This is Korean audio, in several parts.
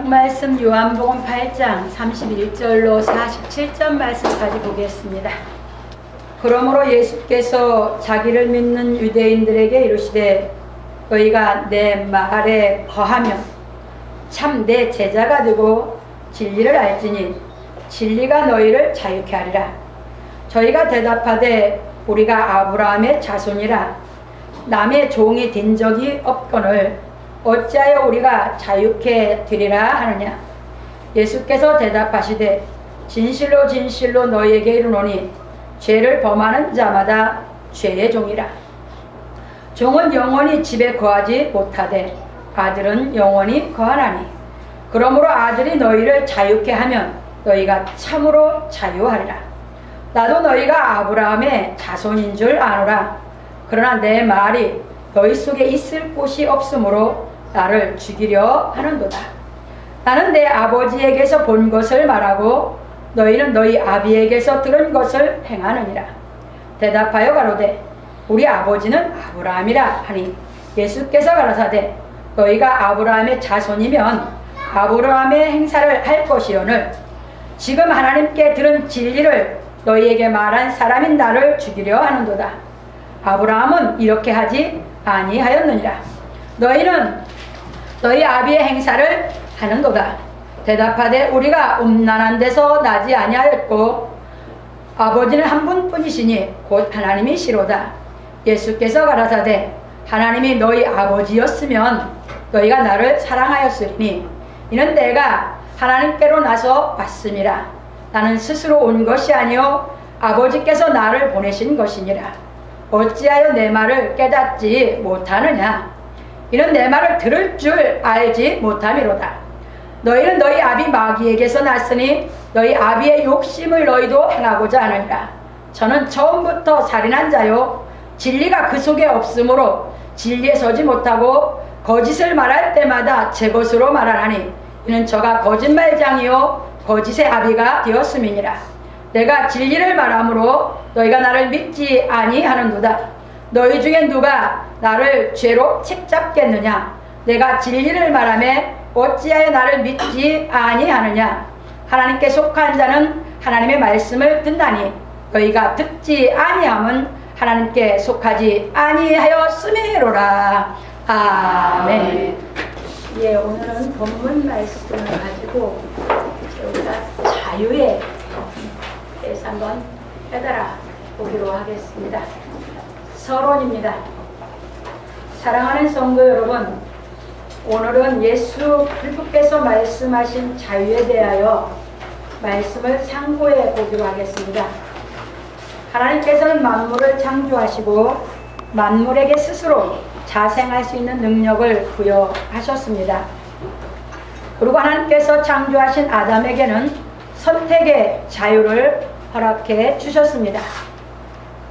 저녁 말씀 요한복음 8장 31절로 47절 말씀까지 보겠습니다. 그러므로 예수께서 자기를 믿는 유대인들에게 이르시되 너희가 내 말에 거하면 참 내 제자가 되고 진리를 알지니 진리가 너희를 자유케 하리라. 저희가 대답하되 우리가 아브라함의 자손이라 남의 종이 된 적이 없거늘 어찌하여 우리가 자유케 되리라 하느냐. 예수께서 대답하시되 진실로 진실로 너희에게 이르노니 죄를 범하는 자마다 죄의 종이라. 종은 영원히 집에 거하지 못하되 아들은 영원히 거하나니 그러므로 아들이 너희를 자유케 하면 너희가 참으로 자유하리라. 나도 너희가 아브라함의 자손인 줄 아노라. 그러나 내 말이 너희 속에 있을 곳이 없으므로 나를 죽이려 하는도다. 나는 내 아버지에게서 본 것을 말하고 너희는 너희 아비에게서 들은 것을 행하느니라. 대답하여 가로되 우리 아버지는 아브라함이라 하니 예수께서 가라사대 너희가 아브라함의 자손이면 아브라함의 행사를 할 것이오늘 지금 하나님께 들은 진리를 너희에게 말한 사람인 나를 죽이려 하는도다. 아브라함은 이렇게 하지 아니하였느니라. 너희는 너희 아비의 행사를 하는도다. 대답하되 우리가 음란한 데서 나지 아니하였고 아버지는 한 분뿐이시니 곧 하나님이시로다. 예수께서 가라사대 하나님이 너희 아버지였으면 너희가 나를 사랑하였으리니 이는 내가 하나님께로 나서 왔음이라. 나는 스스로 온 것이 아니요 아버지께서 나를 보내신 것이니라. 어찌하여 내 말을 깨닫지 못하느냐. 이는 내 말을 들을 줄 알지 못함이로다. 너희는 너희 아비 마귀에게서 났으니 너희 아비의 욕심을 너희도 행하고자 하느니라. 저는 처음부터 살인한 자요 진리가 그 속에 없으므로 진리에 서지 못하고 거짓을 말할 때마다 제 것으로 말하나니 이는 저가 거짓말장이요 거짓의 아비가 되었음이니라. 내가 진리를 말하므로 너희가 나를 믿지 아니하는도다. 너희 중에 누가 나를 죄로 책잡겠느냐. 내가 진리를 말하매 어찌하여 나를 믿지 아니하느냐. 하나님께 속한 자는 하나님의 말씀을 듣나니 너희가 듣지 아니함은 하나님께 속하지 아니하였음이로라. 아멘. 예, 오늘은 본문 말씀을 가지고 우리가 자유에 대해서 한번 깨달아 보기로 하겠습니다. 서론입니다. 사랑하는 성도 여러분, 오늘은 예수 그리스도께서 말씀하신 자유에 대하여 말씀을 상고해 보기로 하겠습니다. 하나님께서는 만물을 창조하시고 만물에게 스스로 자생할 수 있는 능력을 부여하셨습니다. 그리고 하나님께서 창조하신 아담에게는 선택의 자유를 허락해 주셨습니다.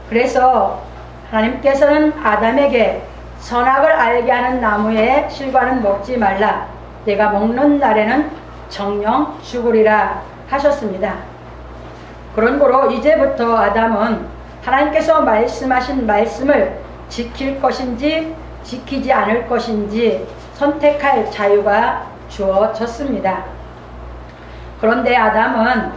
그래서 하나님께서는 아담에게 선악을 알게 하는 나무의 실과는 먹지 말라. 내가 먹는 날에는 정령 죽으리라 하셨습니다. 그러므로 이제부터 아담은 하나님께서 말씀하신 말씀을 지킬 것인지 지키지 않을 것인지 선택할 자유가 주어졌습니다. 그런데 아담은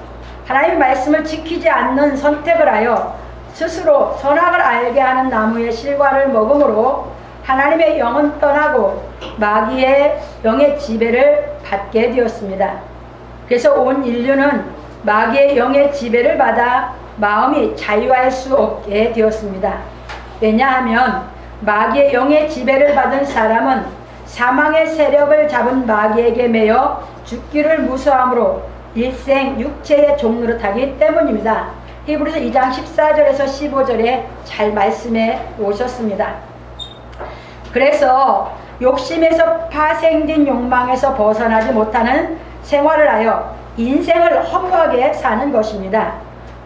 하나님 말씀을 지키지 않는 선택을 하여 스스로 선악을 알게 하는 나무의 실과를 먹음으로 하나님의 영은 떠나고 마귀의 영의 지배를 받게 되었습니다. 그래서 온 인류는 마귀의 영의 지배를 받아 마음이 자유할 수 없게 되었습니다. 왜냐하면 마귀의 영의 지배를 받은 사람은 사망의 세력을 잡은 마귀에게 매여 죽기를 무서워하므로 일생 육체의 종노릇하기 때문입니다. 히브리서 2장 14절에서 15절에 잘 말씀해 오셨습니다. 그래서 욕심에서 파생된 욕망에서 벗어나지 못하는 생활을 하여 인생을 허무하게 사는 것입니다.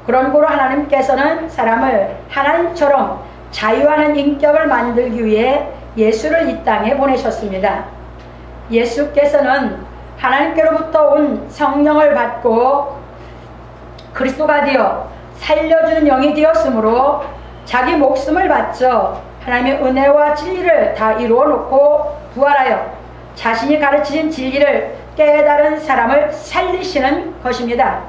그런 고로 하나님께서는 사람을 하나님처럼 자유하는 인격을 만들기 위해 예수를 이 땅에 보내셨습니다. 예수께서는 하나님께로부터 온 성령을 받고 그리스도가 되어 살려주는 영이 되었으므로 자기 목숨을 바쳐 하나님의 은혜와 진리를 다 이루어 놓고 부활하여 자신이 가르치신 진리를 깨달은 사람을 살리시는 것입니다.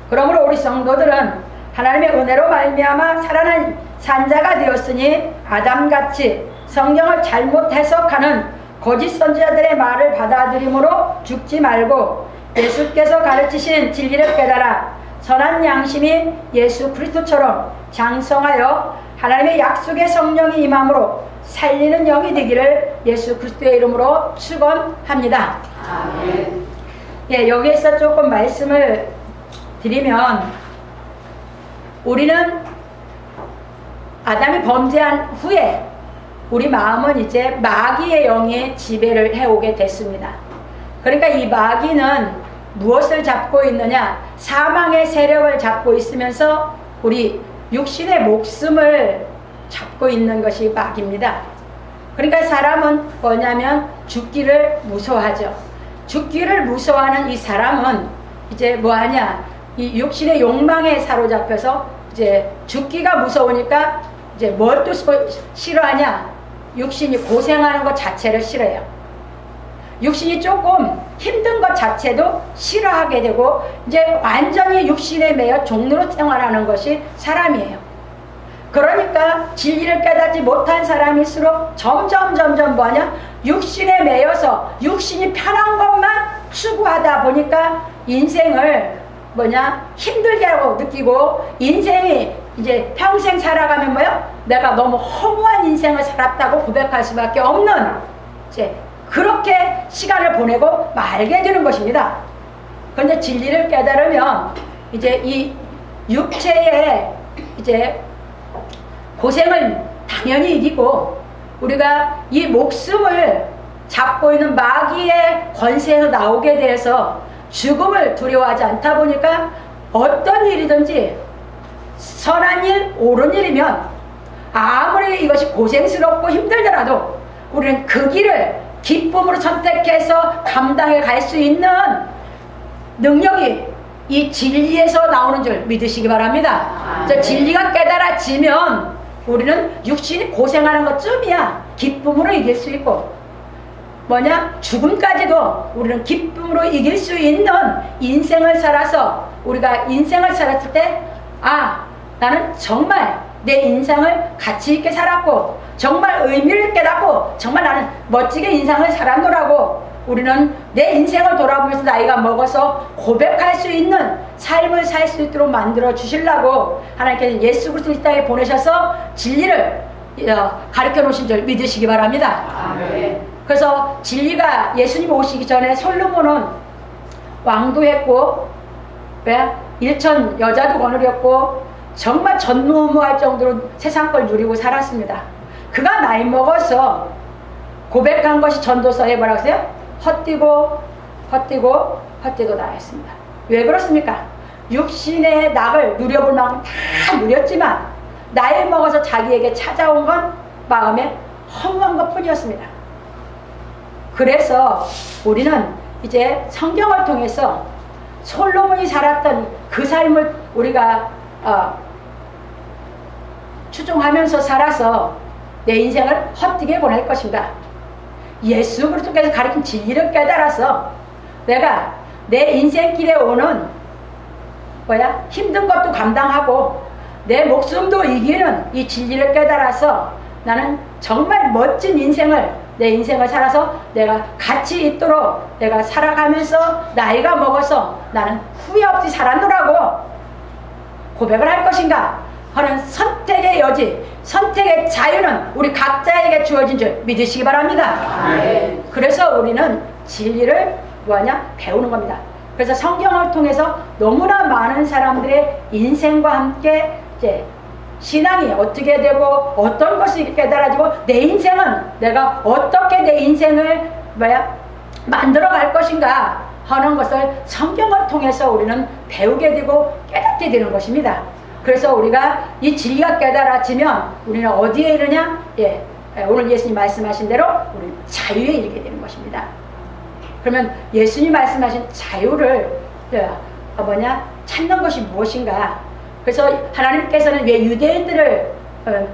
그러므로 우리 성도들은 하나님의 은혜로 말미암아 살아난 산자가 되었으니 아담같이 성경을 잘못 해석하는 거짓 선지자들의 말을 받아들임으로 죽지 말고 예수께서 가르치신 진리를 깨달아 선한 양심이 예수 그리스도처럼 장성하여 하나님의 약속의 성령이 임함으로 살리는 영이 되기를 예수 그리스도의 이름으로 축원합니다. 아멘. 예, 여기에서 조금 말씀을 드리면, 우리는 아담이 범죄한 후에 우리 마음은 이제 마귀의 영이 지배를 해오게 됐습니다. 그러니까 이 마귀는 무엇을 잡고 있느냐? 사망의 세력을 잡고 있으면서 우리 육신의 목숨을 잡고 있는 것이 마귀입니다. 그러니까 사람은 뭐냐면 죽기를 무서워하죠. 죽기를 무서워하는 이 사람은 이제 뭐하냐? 이 육신의 욕망에 사로잡혀서 이제 죽기가 무서우니까 이제 뭘 또 싫어하냐? 육신이 고생하는 것 자체를 싫어해요. 육신이 조금 힘든 것 자체도 싫어하게 되고 이제 완전히 육신에 매여 종로로 생활하는 것이 사람이에요. 그러니까 진리를 깨닫지 못한 사람일수록 점점 뭐냐? 육신에 매여서 육신이 편한 것만 추구하다 보니까 인생을 뭐냐? 힘들게 하고 느끼고, 인생이 이제 평생 살아가면 뭐요? 내가 너무 허무한 인생을 살았다고 고백할 수밖에 없는, 이제 그렇게 시간을 보내고 말게 되는 것입니다. 그런데 진리를 깨달으면 이제 이 육체의 이제 고생을 당연히 이기고, 우리가 이 목숨을 잡고 있는 마귀의 권세에서 나오게 돼서 죽음을 두려워하지 않다 보니까 어떤 일이든지 선한 일, 옳은 일이면 아무리 이것이 고생스럽고 힘들더라도 우리는 그 길을 기쁨으로 선택해서 감당해 갈 수 있는 능력이 이 진리에서 나오는 줄 믿으시기 바랍니다. 진리가 깨달아지면 우리는 육신이 고생하는 것쯤이야 기쁨으로 이길 수 있고, 뭐냐? 죽음까지도 우리는 기쁨으로 이길 수 있는 인생을 살아서, 우리가 인생을 살았을 때, 아, 나는 정말 내 인생을 가치 있게 살았고 정말 의미를 깨닫고 정말 나는 멋지게 인생을 살았노라고 우리는 내 인생을 돌아보면서 나이가 먹어서 고백할 수 있는 삶을 살 수 있도록 만들어 주시려고 하나님께서 예수 그리스도를 이 땅에 보내셔서 진리를 가르쳐 놓으신 줄 믿으시기 바랍니다. 아멘. 그래서 진리가 예수님 오시기 전에 솔로몬은 왕도 했고, 왜? 일천 여자도 거느렸고 정말 전무후무할 정도로 세상 걸 누리고 살았습니다. 그가 나이 먹어서 고백한 것이 전도서에 뭐라고 했어요? 헛되고 나였습니다. 왜 그렇습니까? 육신의 낙을 누려볼 만큼 다 누렸지만 나이 먹어서 자기에게 찾아온 건 마음에 허무한 것 뿐이었습니다. 그래서 우리는 이제 성경을 통해서 솔로몬이 살았던 그 삶을 우리가 추종하면서 살아서 내 인생을 헛되게 보낼 것입니다. 예수 그리스도께서 가르친 진리를 깨달아서 내가 내 인생길에 오는 뭐야? 힘든 것도 감당하고 내 목숨도 이기는 이 진리를 깨달아서 나는 정말 멋진 내 인생을 살아서 내가 가치 있도록 내가 살아가면서 나이가 먹어서 나는 후회 없이 살았노라고 고백을 할 것인가 하는 선택의 여지, 선택의 자유는 우리 각자에게 주어진 줄 믿으시기 바랍니다. 네. 그래서 우리는 진리를 뭐하냐? 배우는 겁니다. 그래서 성경을 통해서 너무나 많은 사람들의 인생과 함께 이제 신앙이 어떻게 되고 어떤 것이 깨달아지고 내 인생은 내가 어떻게 내 인생을 만들어 갈 것인가 하는 것을 성경을 통해서 우리는 배우게 되고 깨닫게 되는 것입니다. 그래서 우리가 이 진리가 깨달아지면 우리는 어디에 이르냐? 오늘 예수님 말씀하신 대로 우리는 자유에 이르게 되는 것입니다. 그러면 예수님 말씀하신 자유를 찾는 것이 무엇인가? 그래서 하나님께서는 왜 유대인들을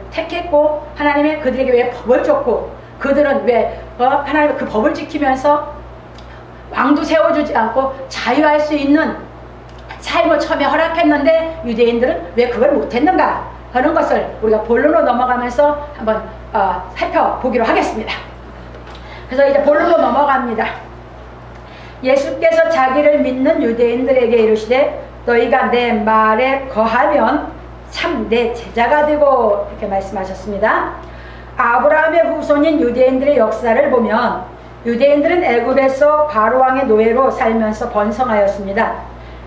택했고 하나님의 그들에게 왜 법을 줬고 그들은 왜 하나님의 그 법을 지키면서 왕도 세워주지 않고 자유할 수 있는 삶을 처음에 허락했는데 유대인들은 왜 그걸 못했는가 하는 것을 우리가 본론으로 넘어가면서 한번 살펴보기로 하겠습니다. 그래서 이제 본론으로 넘어갑니다. 예수께서 자기를 믿는 유대인들에게 이르시되 너희가 내 말에 거하면 참 내 제자가 되고 이렇게 말씀하셨습니다. 아브라함의 후손인 유대인들의 역사를 보면 유대인들은 애굽에서 바로왕의 노예로 살면서 번성하였습니다.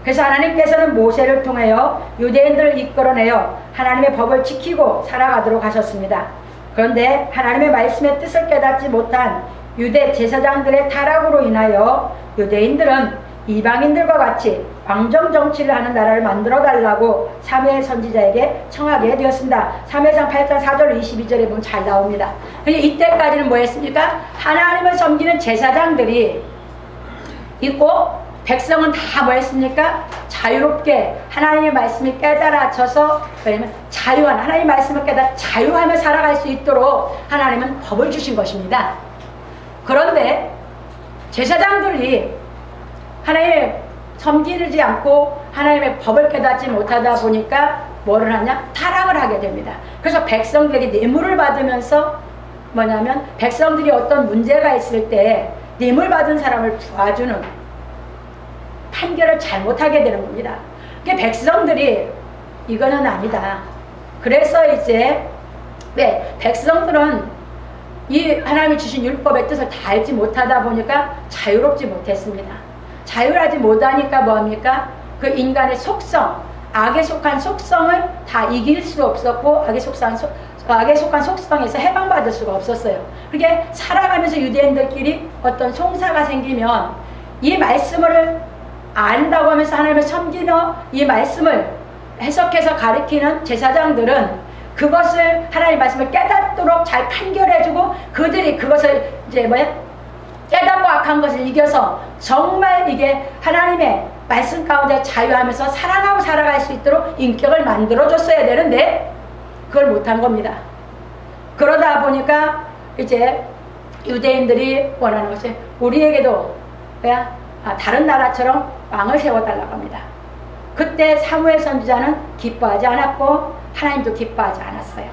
그래서 하나님께서는 모세를 통하여 유대인들을 이끌어내어 하나님의 법을 지키고 살아가도록 하셨습니다. 그런데 하나님의 말씀의 뜻을 깨닫지 못한 유대 제사장들의 타락으로 인하여 유대인들은 이방인들과 같이 왕정 정치를 하는 나라를 만들어 달라고 사무엘 선지자에게 청하게 되었습니다. 사무엘상 8장 4절 22절에 보면 잘 나옵니다. 이때까지는 뭐 했습니까? 하나님을 섬기는 제사장들이 있고 백성은 다 뭐 했습니까? 자유롭게 하나님의 말씀을 깨달아져서 왜냐면 자유한 하나님의 말씀을 깨달아 자유하며 살아갈 수 있도록 하나님은 법을 주신 것입니다. 그런데 제사장들이 하나님의 섬기지 않고 하나님의 법을 깨닫지 못하다 보니까 뭐를 하냐? 타락을 하게 됩니다. 그래서 백성들에게 뇌물을 받으면서 뭐냐면 백성들이 어떤 문제가 있을 때 뇌물 받은 사람을 도와주는 판결을 잘못하게 되는 겁니다. 그러니까 백성들이 이거는 아니다. 그래서 이제 백성들은 이 하나님이 주신 율법의 뜻을 다 알지 못하다 보니까 자유롭지 못했습니다. 자유하지 못하니까 뭐합니까? 그 인간의 속성, 악에 속한 속성을 다 이길 수 없었고 악에 속한 속성에서 해방받을 수가 없었어요. 그게 살아가면서 유대인들끼리 어떤 송사가 생기면 이 말씀을 안다고 하면서 하나님을 섬기며 이 말씀을 해석해서 가르치는 제사장들은 그것을 하나님의 말씀을 깨닫도록 잘 판결해주고 그들이 그것을 이제 깨닫고 악한 것을 이겨서 정말 이게 하나님의 말씀 가운데 자유하면서 사랑하고 살아갈 수 있도록 인격을 만들어줬어야 되는데 그걸 못한 겁니다. 그러다 보니까 이제 유대인들이 원하는 것이 우리에게도 다른 나라처럼 왕을 세워달라고 합니다. 그때 사무엘 선지자는 기뻐하지 않았고 하나님도 기뻐하지 않았어요.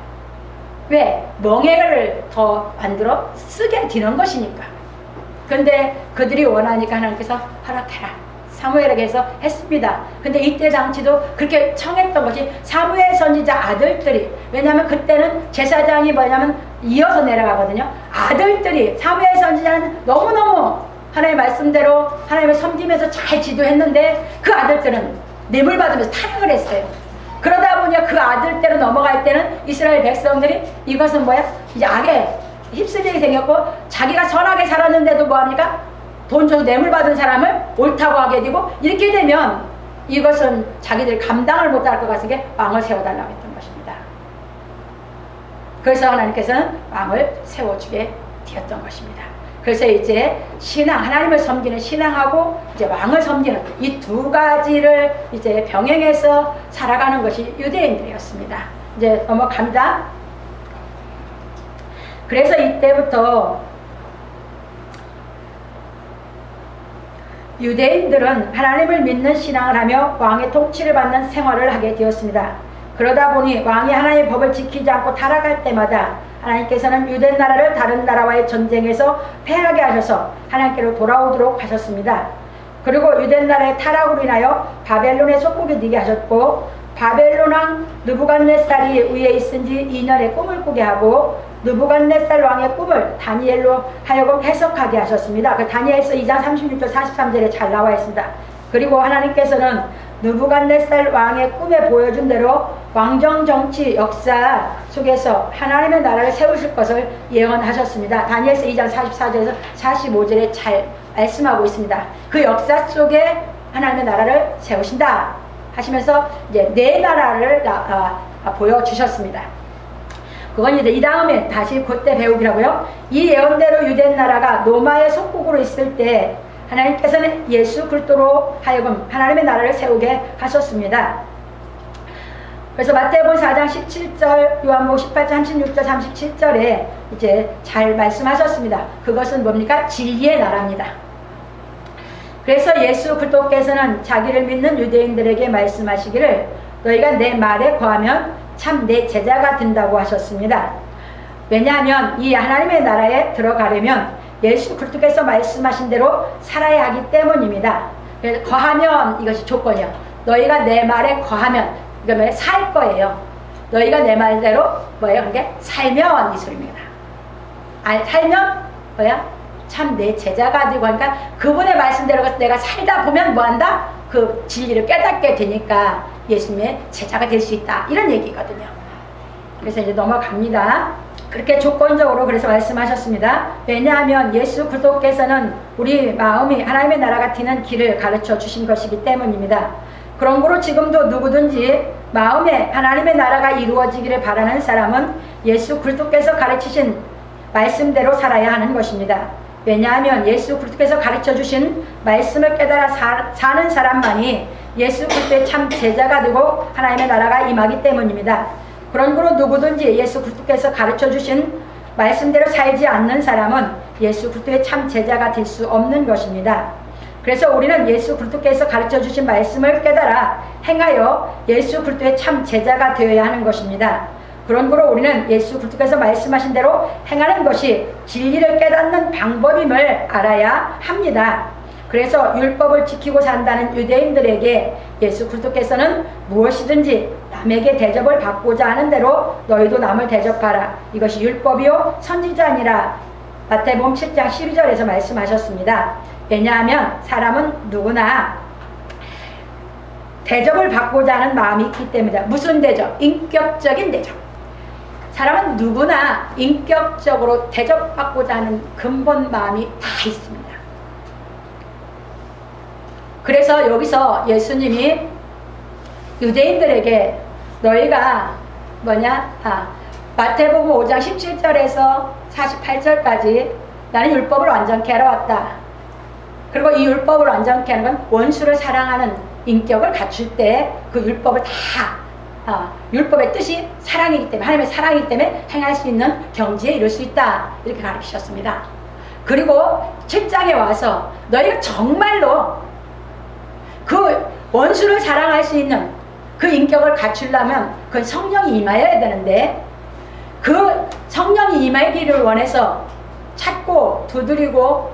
왜? 멍에를 더 만들어 쓰게 되는 것이니까. 근데 그들이 원하니까 하나님께서 허락해라. 사무엘에게서 했습니다. 근데 이때 당시도 그렇게 청했던 것이 사무엘 선지자 아들들이, 왜냐하면 그때는 제사장이 뭐냐면 이어서 내려가거든요. 아들들이, 사무엘 선지자는 너무너무 하나님의 말씀대로 하나님을 섬기면서 잘 지도했는데 그 아들들은 뇌물 받으면서 타락을 했어요. 그러다 보니까 그 아들대로 넘어갈 때는 이스라엘 백성들이 이것은 뭐야? 이제 악에 휩쓸리게 생겼고 자기가 선하게 살았는데도 뭐합니까? 돈 줘서 뇌물 받은 사람을 옳다고 하게 되고 이렇게 되면 이것은 자기들이 감당을 못할 것 같으니 왕을 세워달라고 했던 것입니다. 그래서 하나님께서는 왕을 세워주게 되었던 것입니다. 그래서 이제 신앙, 하나님을 섬기는 신앙하고 이제 왕을 섬기는 이 두 가지를 이제 병행해서 살아가는 것이 유대인들이었습니다. 이제 넘어갑니다. 그래서 이때부터 유대인들은 하나님을 믿는 신앙을 하며 왕의 통치를 받는 생활을 하게 되었습니다. 그러다 보니 왕이 하나님의 법을 지키지 않고 타락할 때마다 하나님께서는 유대 나라를 다른 나라와의 전쟁에서 패하게 하셔서 하나님께로 돌아오도록 하셨습니다. 그리고 유대 나라의 타락으로 인하여 바벨론의 속국이 되게 하셨고 바벨론 왕 느부갓네살이 위에 있은 지 2년의 꿈을 꾸게 하고 느부갓네살 왕의 꿈을 다니엘로 하여금 해석하게 하셨습니다. 그 다니엘서 2장 36절 43절에 잘 나와 있습니다. 그리고 하나님께서는 느부갓네살 왕의 꿈에 보여준 대로 왕정 정치 역사 속에서 하나님의 나라를 세우실 것을 예언하셨습니다. 다니엘서 2장 44절에서 45절에 잘 말씀하고 있습니다. 그 역사 속에 하나님의 나라를 세우신다 하시면서 이제 네 나라를 보여주셨습니다. 그건 이제 이 다음에 다시 그때 배우기라고요. 이 예언대로 유대 나라가 로마의 속국으로 있을 때 하나님께서는 예수 그리스도로 하여금 하나님의 나라를 세우게 하셨습니다. 그래서 마태복음 4장 17절, 요한복음 18장 36절 37절에 이제 잘 말씀하셨습니다. 그것은 뭡니까? 진리의 나라입니다. 그래서 예수 그리스도께서는 자기를 믿는 유대인들에게 말씀하시기를 너희가 내 말에 거하면 참 내 제자가 된다고 하셨습니다. 왜냐하면 이 하나님의 나라에 들어가려면 예수 그리스도께서 말씀하신 대로 살아야 하기 때문입니다. 그래서 거하면 이것이 조건이요. 너희가 내 말에 거하면 이거 뭐예요? 살 거예요. 너희가 내 말대로 뭐예요? 그게 살면 이 소리입니다. 살면 뭐야? 참 내 제자가 되고 하니까 그분의 말씀대로 내가 살다 보면 뭐한다? 그 진리를 깨닫게 되니까 예수님의 제자가 될 수 있다. 이런 얘기거든요. 그래서 이제 넘어갑니다. 그렇게 조건적으로 그래서 말씀하셨습니다. 왜냐하면 예수 그리스도께서는 우리 마음이 하나님의 나라가 되는 길을 가르쳐 주신 것이기 때문입니다. 그런 거로 지금도 누구든지 마음에 하나님의 나라가 이루어지기를 바라는 사람은 예수 그리스도께서 가르치신 말씀대로 살아야 하는 것입니다. 왜냐하면 예수 그리스도께서 가르쳐 주신 말씀을 깨달아 사는 사람만이 예수 그리스도의 참 제자가 되고 하나님의 나라가 임하기 때문입니다. 그런 거로 누구든지 예수 그리스도께서 가르쳐 주신 말씀대로 살지 않는 사람은 예수 그리스도의 참 제자가 될 수 없는 것입니다. 그래서 우리는 예수 그리스도께서 가르쳐 주신 말씀을 깨달아 행하여 예수 그리스도의 참 제자가 되어야 하는 것입니다. 그런 거로 우리는 예수 그리스도께서 말씀하신 대로 행하는 것이 진리를 깨닫는 방법임을 알아야 합니다. 그래서 율법을 지키고 산다는 유대인들에게 예수 그리스도께서는 무엇이든지 남에게 대접을 받고자 하는 대로 너희도 남을 대접하라. 이것이 율법이요 선지자니라. 마태복음 7장 12절에서 말씀하셨습니다. 왜냐하면 사람은 누구나 대접을 받고자 하는 마음이 있기 때문이다. 무슨 대접? 인격적인 대접. 사람은 누구나 인격적으로 대접받고자 하는 근본 마음이 다 있습니다. 그래서 여기서 예수님이 유대인들에게 너희가 마태복음 5장 17절에서 48절까지 나는 율법을 완전케 하러 왔다. 그리고 이 율법을 완전케 하는 건 원수를 사랑하는 인격을 갖출 때 그 율법을 다 율법의 뜻이 사랑이기 때문에 하나님의 사랑이기 때문에 행할 수 있는 경지에 이룰 수 있다. 이렇게 가르치셨습니다. 그리고 7장에 와서 너희가 정말로 그 원수를 사랑할 수 있는 그 인격을 갖추려면 그 성령이 임하여야 되는데 그 성령이 임하기를 원해서 찾고 두드리고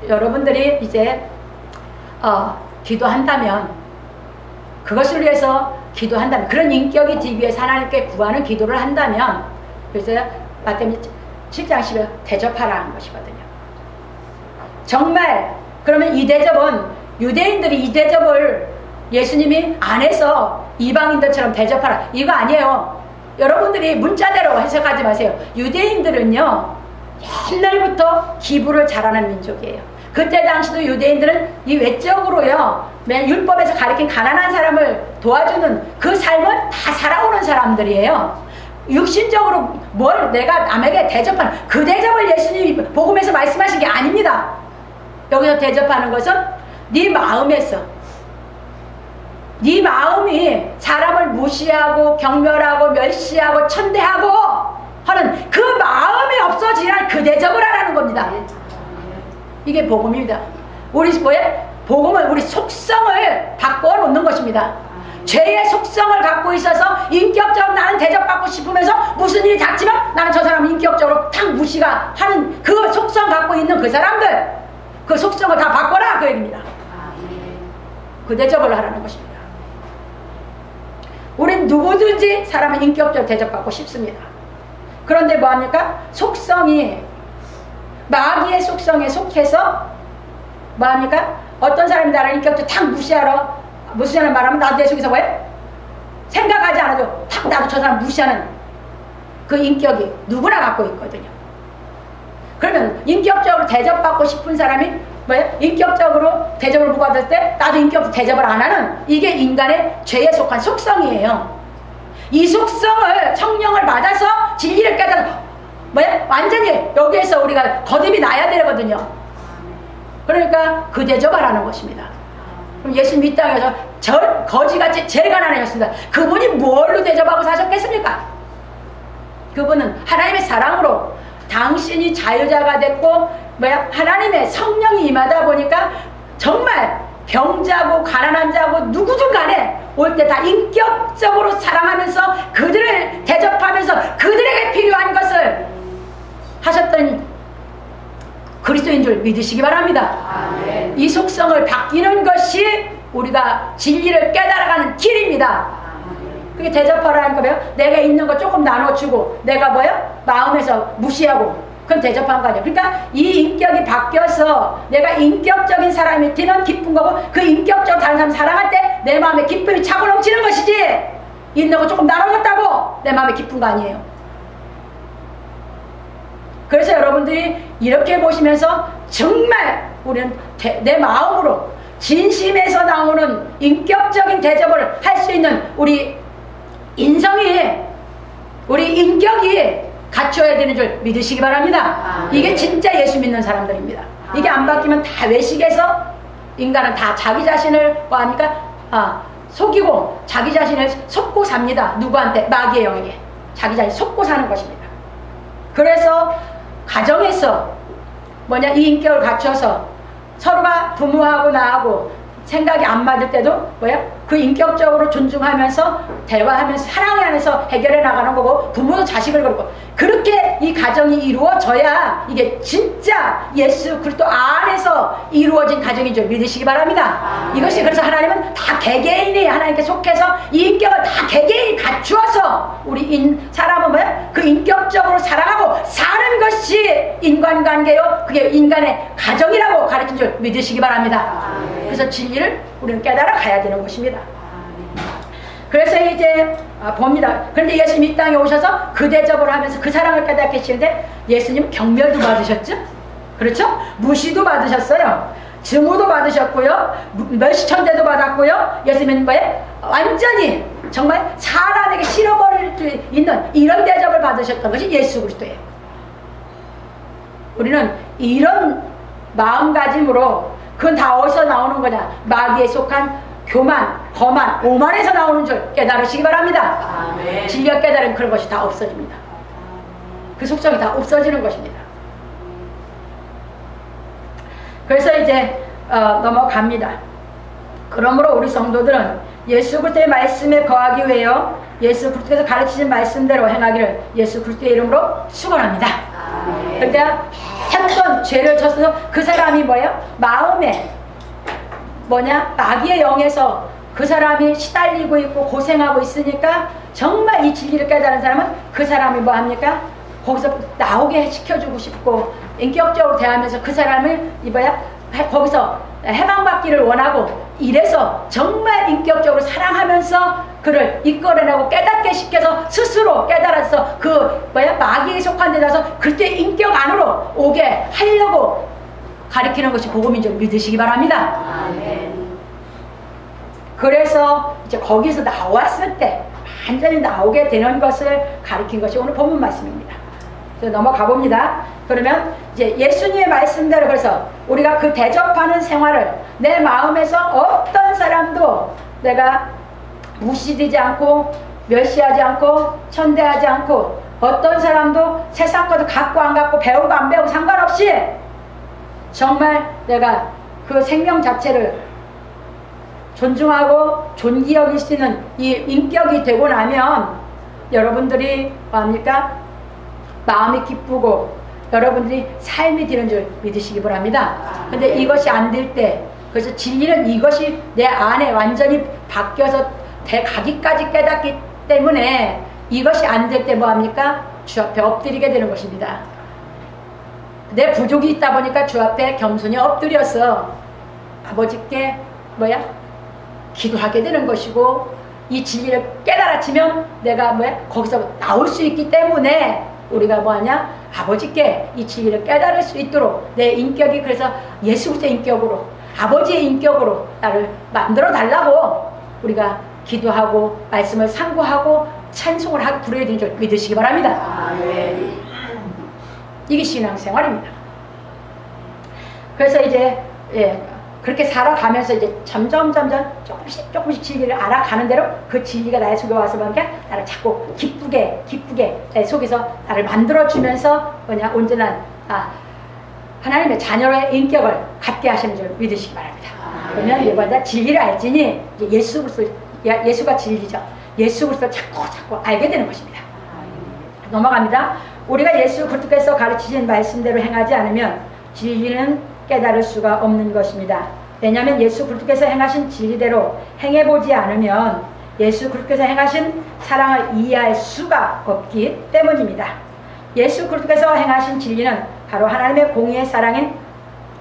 여러분들이 이제 기도한다면 그것을 위해서 기도한다면 그런 인격이 되기 위해서 하나님께 구하는 기도를 한다면 그래서 마태복음 7장 10에 대접하라는 것이거든요. 정말 그러면 이 대접은 유대인들이 이 대접을 예수님이 안 해서 이방인들처럼 대접하라 이거 아니에요. 여러분들이 문자대로 해석하지 마세요. 유대인들은요 옛날부터 기부를 잘하는 민족이에요. 그때 당시도 유대인들은 이 외적으로요 율법에서 가리킨 가난한 사람을 도와주는 그 삶을 다 살아오는 사람들이에요. 육신적으로 뭘 내가 남에게 대접하는 그 대접을 예수님이 복음에서 말씀하신 게 아닙니다. 여기서 대접하는 것은 네 마음에서 네 마음이 사람을 무시하고 경멸하고 멸시하고 천대하고 하는 그 마음이 없어지란 그 대접을 하라는 겁니다. 이게 복음입니다. 우리 복음은 우리 속성을 바꿔 놓는 것입니다. 죄의 속성을 갖고 있어서 인격적으로 나는 대접받고 싶으면서 무슨 일이 닥치면 나는 저 사람 인격적으로 탁 무시가 하는 그 속성 갖고 있는 그 사람들 그 속성을 다 바꿔라 그 얘기입니다. 그 대접을 하라는 것입니다. 우린 누구든지 사람은 인격적으로 대접받고 싶습니다. 그런데 뭐합니까? 속성이 마귀의 속성에 속해서 뭐합니까? 어떤 사람이 나를 인격적으로 탁 무시하는 말하면 나도 내 속에서 왜? 생각하지 않아도 탁 나도 저 사람 무시하는 그 인격이 누구나 갖고 있거든요. 그러면 인격적으로 대접받고 싶은 사람이 뭐예요? 인격적으로 대접을 못 받을 때 나도 인격적으로 대접을 안 하는 이게 인간의 죄에 속한 속성이에요. 이 속성을 성령을 받아서 진리를 깨달아 완전히 여기에서 우리가 거듭이 나야 되거든요. 그러니까 그 대접을 하는 것입니다. 그럼 예수님 이 땅에서 거지같이 제일 가난하셨습니다. 그분이 뭘로 대접하고 사셨겠습니까? 그분은 하나님의 사랑으로 당신이 자유자가 됐고 하나님의 성령이 임하다 보니까 정말 병자고 가난한 자고 누구든 간에 올 때 다 인격적으로 사랑하면서 그들을 대접하면서 그들에게 필요한 것을 하셨던 그리스도인 줄 믿으시기 바랍니다. 아멘. 이 속성을 바뀌는 것이 우리가 진리를 깨달아가는 길입니다. 그게 대접하라는 거예요. 내가 있는 거 조금 나눠주고 내가 뭐야? 마음에서 무시하고 그건 대접한 거 아니에요. 그러니까 이 인격이 바뀌어서 내가 인격적인 사람이 되는 기쁜 거고 그 인격적으로 다른 사람 사랑할 때 내 마음에 기쁨이 차고 넘치는 것이지 있는 거 조금 나눠줬다고 내 마음에 기쁜 거 아니에요. 그래서 여러분들이 이렇게 보시면서 정말 우리는 내 마음으로 진심에서 나오는 인격적인 대접을 할 수 있는 우리 인성이 우리 인격이 갖춰야 되는 줄 믿으시기 바랍니다. 이게 진짜 예수 믿는 사람들입니다. 이게 안 바뀌면 다 외식해서 인간은 다 자기 자신을 뭐합니까? 속이고 자기 자신을 속고 삽니다. 누구한테? 마귀의 영에게. 자기 자신 속고 사는 것입니다. 그래서 가정에서 뭐냐 이 인격을 갖춰서 서로가 부모하고 나하고 생각이 안 맞을 때도 뭐야? 그 인격적으로 존중하면서 대화하면서 사랑 안에서 해결해 나가는 거고 부모도 자식을 그렇고 그렇게 이 가정이 이루어져야 이게 진짜 예수 그리스도 안에서 이루어진 가정인 줄 믿으시기 바랍니다. 이것이 그래서 하나님은 다 개개인이 하나님께 속해서 이 인격을 다 개개인이 갖추어서 우리 사람은 뭐야? 그 인격적으로 사랑하고 사는 것이 인간관계요 그게 인간의 가정이라고 가르친 줄 믿으시기 바랍니다. 그래서 진리를 우리는 깨달아 가야 되는 것입니다. 그래서 이제 봅니다. 그런데 예수님 이 땅에 오셔서 그 대접을 하면서 그 사랑을 깨닫게 하시는데 예수님은 경멸도 받으셨죠? 그렇죠? 무시도 받으셨어요. 증오도 받으셨고요. 멸시천대도 받았고요. 예수님은 뭐예요? 완전히 정말 사람에게 실어버릴 수 있는 이런 대접을 받으셨던 것이 예수 그리스도예요. 우리는 이런 마음가짐으로 그건 다 어디서 나오는 거냐? 마귀에 속한 교만, 거만, 오만에서 나오는 줄 깨달으시기 바랍니다. 아멘. 진리가 깨달으면 그런 것이 다 없어집니다. 그 속성이 다 없어지는 것입니다. 그래서 이제 넘어갑니다. 그러므로 우리 성도들은 예수 그리스도의 말씀에 거하기 위하여 예수 그리스도께서 가르치신 말씀대로 행하기를 예수 그리스도의 이름으로 축원합니다. 그러니까 했던 죄를 졌어서 그 사람이 뭐예요? 마음에 뭐냐? 마귀의 영에서 그 사람이 시달리고 있고 고생하고 있으니까 정말 이 진리를 깨달은 사람은 그 사람이 뭐 합니까? 거기서 나오게 시켜주고 싶고 인격적으로 대하면서 그 사람을 거기서 해방받기를 원하고 이래서 정말 인격적으로 사랑하면서 그를 이끌어내고 깨닫게 시켜서 스스로 깨달아서 그 마귀에 속한 데 가서 그때 인격 안으로 오게 하려고 가리키는 것이 복음인 줄 믿으시기 바랍니다. 아멘. 그래서 이제 거기서 나왔을 때 완전히 나오게 되는 것을 가리킨 것이 오늘 본문 말씀입니다. 그래서 넘어가 봅니다. 그러면 이제 예수님의 말씀대로 그래서 우리가 그 대접하는 생활을 내 마음에서 어떤 사람도 내가 무시되지 않고 멸시하지 않고 천대하지 않고 어떤 사람도 세상 것도 갖고 안 갖고 배우고 안 배우고 상관없이 정말 내가 그 생명 자체를 존중하고 존귀 여길 수 있는 이 인격이 되고 나면 여러분들이 뭐합니까? 마음이 기쁘고 여러분들이 삶이 되는 줄 믿으시기 바랍니다. 근데 이것이 안 될 때 그래서 진리는 이것이 내 안에 완전히 바뀌어서 가기까지 깨닫기 때문에 이것이 안 될 때 뭐합니까? 주 앞에 엎드리게 되는 것입니다. 내 부족이 있다 보니까 주 앞에 겸손히 엎드려서 아버지께 기도하게 되는 것이고 이 진리를 깨달아치면 내가 거기서 나올 수 있기 때문에 우리가 뭐하냐? 아버지께 이 진리를 깨달을 수 있도록 내 인격이 그래서 예수 그리스도의 인격으로 아버지의 인격으로 나를 만들어 달라고 우리가 기도하고 말씀을 상고하고 찬송을 하고 부르게 되는 줄 믿으시기 바랍니다. 아멘. 이게 신앙생활입니다. 그래서 이제 그렇게 살아가면서 이제 점점 조금씩 진리를 알아가는 대로 그 진리가 나의 속에 와서 나를 자꾸 기쁘게 내 속에서 나를 만들어주면서 온전한 하나님의 자녀의 인격을 갖게 하시는 줄 믿으시기 바랍니다. 그러면 이거보다 진리를 알지니 예수가 진리죠. 예수 그리스도를 자꾸 알게 되는 것입니다. 넘어갑니다. 우리가 예수 그리스도께서 가르치신 말씀대로 행하지 않으면 진리는 깨달을 수가 없는 것입니다. 왜냐하면 예수 그리스도께서 행하신 진리대로 행해보지 않으면 예수 그리스도께서 행하신 사랑을 이해할 수가 없기 때문입니다. 예수 그리스도께서 행하신 진리는 바로 하나님의 공의의 사랑인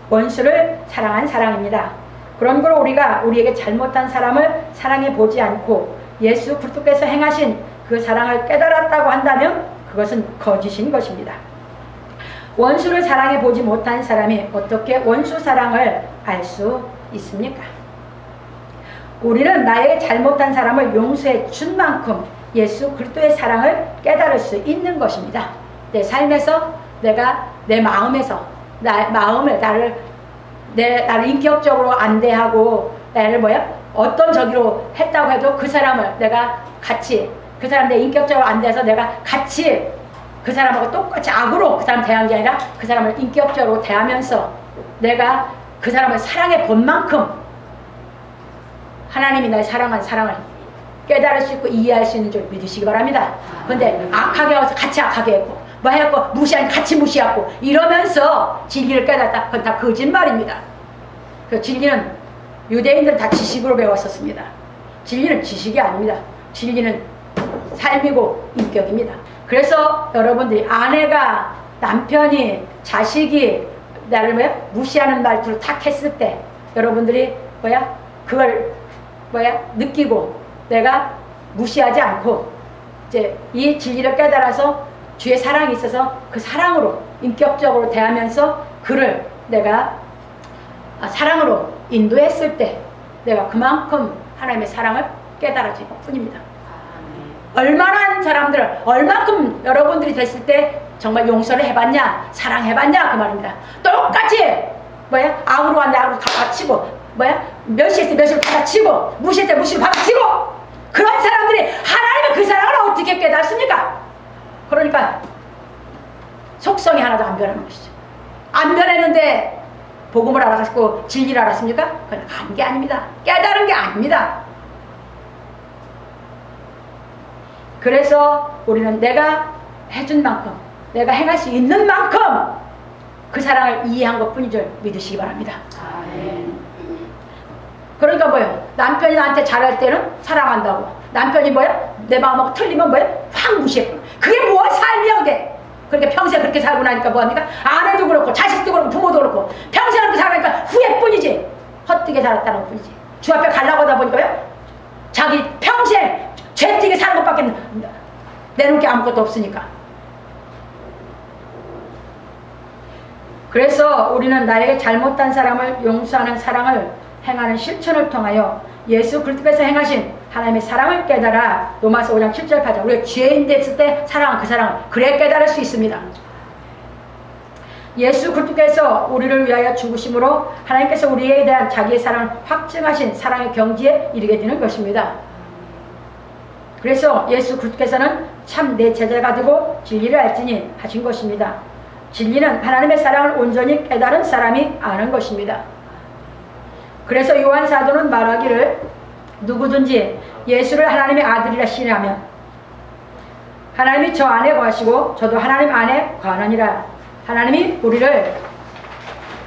원수를 사랑한 사랑입니다. 그러므로 우리가 우리에게 잘못한 사람을 사랑해 보지 않고 예수 그리스도께서 행하신 그 사랑을 깨달았다고 한다면 그것은 거짓인 것입니다. 원수를 사랑해 보지 못한 사람이 어떻게 원수 사랑을 알 수 있습니까? 우리는 나에게 잘못한 사람을 용서해 준 만큼 예수 그리스도의 사랑을 깨달을 수 있는 것입니다. 내 삶에서 내가 내 마음에서 나를 인격적으로 안 대하고 나를 어떤 저기로 했다고 해도 그 사람을 내가 같이 그 사람 내 인격적으로 안 돼서 내가 같이 그 사람하고 똑같이 악으로 그 사람 대한 게 아니라 그 사람을 인격적으로 대하면서 내가 그 사람을 사랑해 본 만큼 하나님이 날 사랑한 사랑을 깨달을 수 있고 이해할 수 있는 줄 믿으시기 바랍니다. 근데 악하게 와서 같이 악하게 했고 뭐 했고 무시하니 같이 무시하고 이러면서 진리를 깨달았다. 그건 다 거짓말입니다. 그 진리는 유대인들은 다 지식으로 배웠었습니다. 진리는 지식이 아닙니다. 진리는 삶이고 인격입니다. 그래서 여러분들이 아내가 남편이 자식이 나를 무시하는 말투를 탁 했을 때 여러분들이 그걸 느끼고 내가 무시하지 않고 이제 이 진리를 깨달아서 주의 사랑이 있어서 그 사랑으로 인격적으로 대하면서 그를 내가 사랑으로 인도했을 때 내가 그만큼 하나님의 사랑을 깨달아질 뿐입니다. 얼마나 사람들을 얼만큼 여러분들이 됐을 때 정말 용서를 해봤냐 사랑해봤냐 그 말입니다. 똑같이 악으로 왔는데 악으로 받아치고 멸시했을 때 멸시를 받아치고 무시했을 때 무시를 받아치고 그런 사람들이 하나님의 그 사랑을 어떻게 깨닫습니까? 그러니까 속성이 하나도 안 변하는 것이죠. 안 변했는데 복음을 알아가지고 진리를 알았습니까? 그건 안 게 아닙니다. 깨달은 게 아닙니다. 그래서 우리는 내가 해준 만큼 내가 행할 수 있는 만큼 그 사랑을 이해한 것뿐인 줄 믿으시기 바랍니다. 그러니까 남편이 나한테 잘할 때는 사랑한다고 남편이 내 마음하고 틀리면 확 무시했고 그게 뭐야 삶이야 그게. 그러니까 평생 그렇게 살고 나니까 뭐합니까? 아내도 그렇고 자식도 그렇고 부모도 그렇고 평생 그렇게 살아가니까 후회뿐이지 헛되게 살았다는 뿐이지. 주 앞에 가려고 하다 보니까요 자기 평생 죄되게 사는 것밖에 내놓을 게 아무것도 없으니까. 그래서 우리는 나에게 잘못한 사람을 용서하는 사랑을 행하는 실천을 통하여 예수 그리스도께서 행하신 하나님의 사랑을 깨달아 로마서 5장 7절 8절 우리가 죄인 됐을 때 사랑한 그 사랑을 그래 깨달을 수 있습니다. 예수 그리스도께서 우리를 위하여 죽으심으로 하나님께서 우리에 대한 자기의 사랑을 확증하신 사랑의 경지에 이르게 되는 것입니다. 그래서 예수 그리스도께서는 참 내 제자가 되고 진리를 알지니 하신 것입니다. 진리는 하나님의 사랑을 온전히 깨달은 사람이 아는 것입니다. 그래서 요한 사도는 말하기를 누구든지 예수를 하나님의 아들이라 신하면 하나님이 저 안에 거하시고 저도 하나님 안에 거하느니라. 하나님이 우리를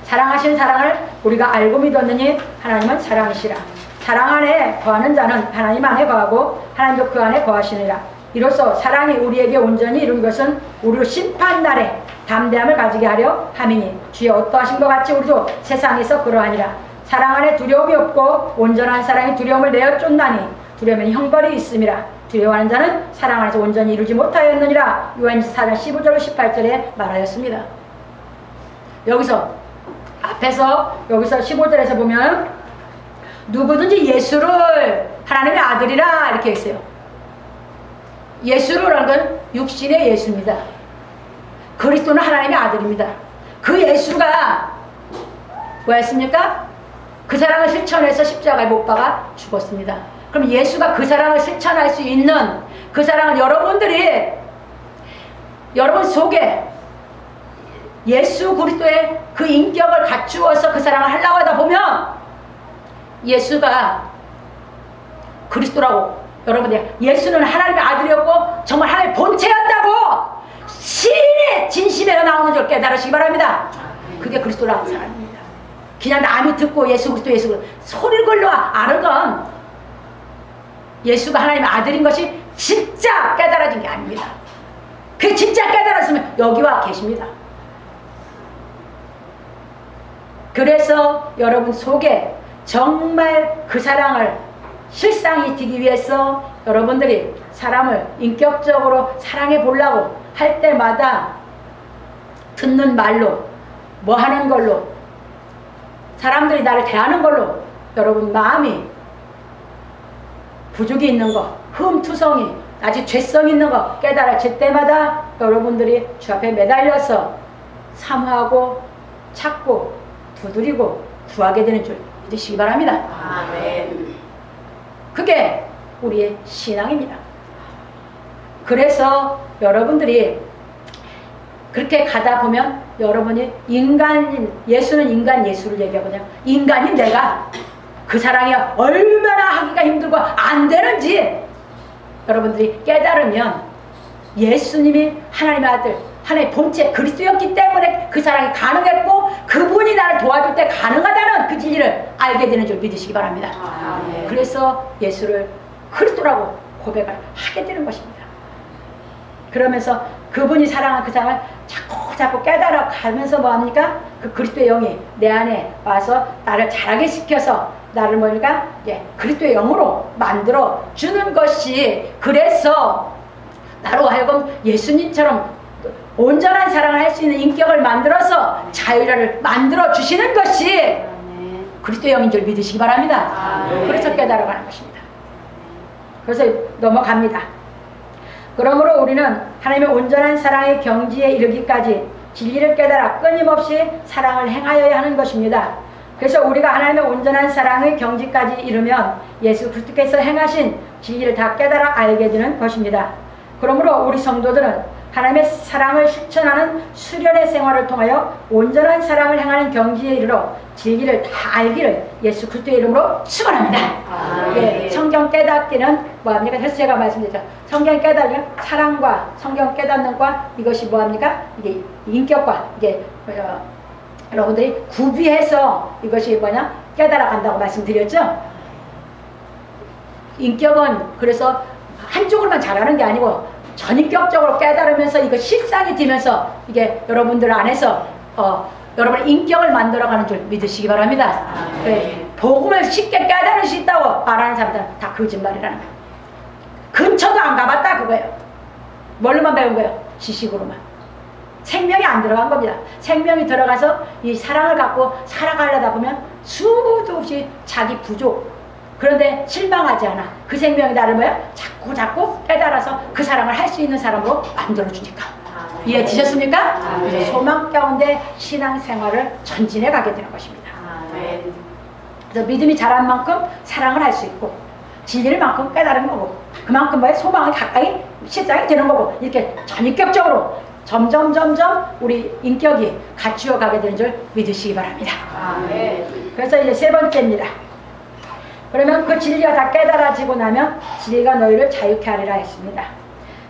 사랑하신 사랑을 우리가 알고 믿었느니 하나님은 사랑이시라. 사랑 안에 거하는 자는 하나님 안에 거하고 하나님도 그 안에 거하시느니라. 이로써 사랑이 우리에게 온전히 이룬 것은 우리로 심판날에 담대함을 가지게 하려 함이니 주의 어떠하신 것 같이 우리도 세상에서 그러하니라. 사랑 안에 두려움이 없고 온전한 사랑이 두려움을 내어 쫓나니 두려움은 형벌이 있음이라. 두려워하는 자는 사랑 안에서 온전히 이루지 못하였느니라. 요한일서 4장 15절 18절에 말하였습니다. 여기서 앞에서 여기서 15절에서 보면 누구든지 예수를 하나님의 아들이라 이렇게 했어요. 예수라는 건 육신의 예수입니다. 그리스도는 하나님의 아들입니다. 그 예수가 뭐였습니까? 그 사랑을 실천해서 십자가에 못 박아 죽었습니다. 그럼 예수가 그 사랑을 실천할 수 있는 그 사랑을 여러분들이 여러분 속에 예수 그리스도의 그 인격을 갖추어서 그 사랑을 하려고 하다 보면 예수가 그리스도라고, 여러분들, 예수는 하나님의 아들이었고 정말 하나님의 본체였다고 신의 진심에서 나오는 줄 깨달으시기 바랍니다. 그게 그리스도라는 사람입니다. 그냥 남이 듣고 예수 그리스도 소리를 걸러 아는 건 예수가 하나님의 아들인 것이 진짜 깨달아진 게 아닙니다. 그게 진짜 깨달았으면 여기 와 계십니다. 그래서 여러분 속에 정말 그 사랑을 실상이 되기 위해서 여러분들이 사람을 인격적으로 사랑해 보려고 할 때마다 듣는 말로, 뭐 하는 걸로, 사람들이 나를 대하는 걸로 여러분 마음이 부족이 있는 거, 흠투성이, 아직 죄성 있는 거 깨달아질 때마다 여러분들이 주 앞에 매달려서 사모하고 찾고 두드리고 구하게 되는 줄 믿으시기 바랍니다. 아멘. 그게 우리의 신앙입니다. 그래서 여러분들이 그렇게 가다 보면 여러분이 예수는 인간 예수를 얘기하거든요. 인간인 내가 그 사랑이 얼마나 하기가 힘들고 안 되는지 여러분들이 깨달으면 예수님이 하나님의 아들, 하나님의 본체 그리스도였기 때문에 그 사랑이 가능했고 그분이 나를 도와줄 때 가능하다는 그 진리를 알게 되는 줄 믿으시기 바랍니다. 그래서 예수를 그리스도라고 고백을 하게 되는 것입니다. 그러면서 그분이 사랑한 그 사랑을 자꾸 깨달아 가면서 뭐합니까? 그 그리스도의 영이 내 안에 와서 나를 자라게 시켜서 나를 뭐니까 그리스도의 영으로 만들어 주는 것이, 그래서 나로 하여금 예수님처럼 온전한 사랑을 할 수 있는 인격을 만들어서 자유를 만들어 주시는 것이 그리스도의 영인 줄 믿으시기 바랍니다. 그래서 깨달아가는 것입니다. 그래서 넘어갑니다. 그러므로 우리는 하나님의 온전한 사랑의 경지에 이르기까지 진리를 깨달아 끊임없이 사랑을 행하여야 하는 것입니다. 그래서 우리가 하나님의 온전한 사랑의 경지까지 이르면 예수 그리스도께서 행하신 진리를 다 깨달아 알게 되는 것입니다. 그러므로 우리 성도들은 하나님의 사랑을 실천하는 수련의 생활을 통하여 온전한 사랑을 행하는 경지에 이르러 진리를 다 알기를 예수 그리스도의 이름으로 축원합니다. 성경 깨닫기는 뭐합니까? 그래서 제가 말씀드렸죠. 성경 깨닫기는 사랑과 성경 깨닫는 과 이것이 뭐합니까? 이게 인격과 이게 여러분들이 구비해서 이것이 뭐냐? 깨달아 간다고 말씀드렸죠. 인격은 그래서 한쪽으로만 잘하는 게 아니고 전인격적으로 깨달으면서 이거 실상이 되면서 이게 여러분들 안에서 여러분의 인격을 만들어가는 줄 믿으시기 바랍니다. 복음을 쉽게 깨달을 수 있다고 말하는 사람들은 다 거짓말이라는 거예요. 근처도 안 가봤다 그거예요. 뭘로만 배운 거예요? 지식으로만. 생명이 안 들어간 겁니다. 생명이 들어가서 이 사랑을 갖고 살아가려다 보면 수도 없이 자기 부족, 그런데 실망하지 않아. 그 생명이 나를 뭐야? 자꾸 깨달아서 그 사랑을 할 수 있는 사람으로 만들어주니까. 이해되셨습니까? 소망 가운데 신앙생활을 전진해 가게 되는 것입니다. 그래서 믿음이 자란 만큼 사랑을 할 수 있고 진리를 만큼 깨달은 거고 그만큼 뭐야? 소망이 가까이 실상이 되는 거고 이렇게 전인격적으로 점점 우리 인격이 갖추어 가게 되는 줄 믿으시기 바랍니다. 그래서 이제 세 번째입니다. 그러면 그 진리가 다 깨달아지고 나면 진리가 너희를 자유케 하리라 했습니다.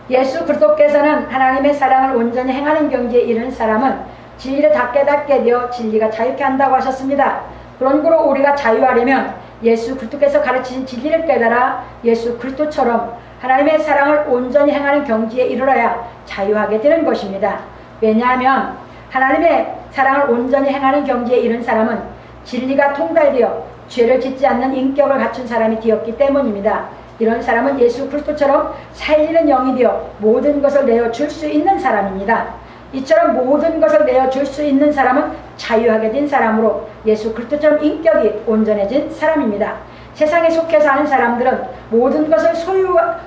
예수 그리스도께서는 하나님의 사랑을 온전히 행하는 경지에 이른 사람은 진리를 다 깨닫게 되어 진리가 자유케 한다고 하셨습니다. 그러므로 우리가 자유하려면 예수 그리스도께서 가르치신 진리를 깨달아 예수 그리스도처럼 하나님의 사랑을 온전히 행하는 경지에 이르러야 자유하게 되는 것입니다. 왜냐하면 하나님의 사랑을 온전히 행하는 경지에 이른 사람은 진리가 통달되어 죄를 짓지 않는 인격을 갖춘 사람이 되었기 때문입니다. 이런 사람은 예수 그리스도처럼 살리는 영이 되어 모든 것을 내어줄 수 있는 사람입니다. 이처럼 모든 것을 내어줄 수 있는 사람은 자유하게 된 사람으로 예수 그리스도처럼 인격이 온전해진 사람입니다. 세상에 속해 사는 사람들은 모든 것을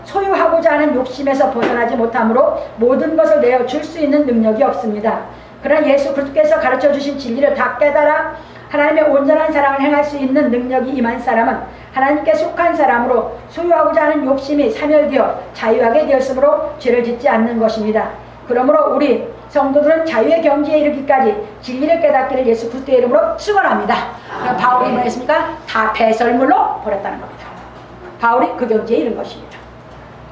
소유하고자 하는 욕심에서 벗어나지 못하므로 모든 것을 내어줄 수 있는 능력이 없습니다. 그러나 예수 그리스도께서 가르쳐주신 진리를 다 깨달아 하나님의 온전한 사랑을 행할 수 있는 능력이 임한 사람은 하나님께 속한 사람으로 소유하고자 하는 욕심이 사멸되어 자유하게 되었으므로 죄를 짓지 않는 것입니다. 그러므로 우리 성도들은 자유의 경지에 이르기까지 진리를 깨닫기를 예수 그리스도의 이름으로 축원합니다. 바울이 뭐했습니까? 다 배설물로 버렸다는 겁니다. 바울이 그 경지에 이른 것입니다.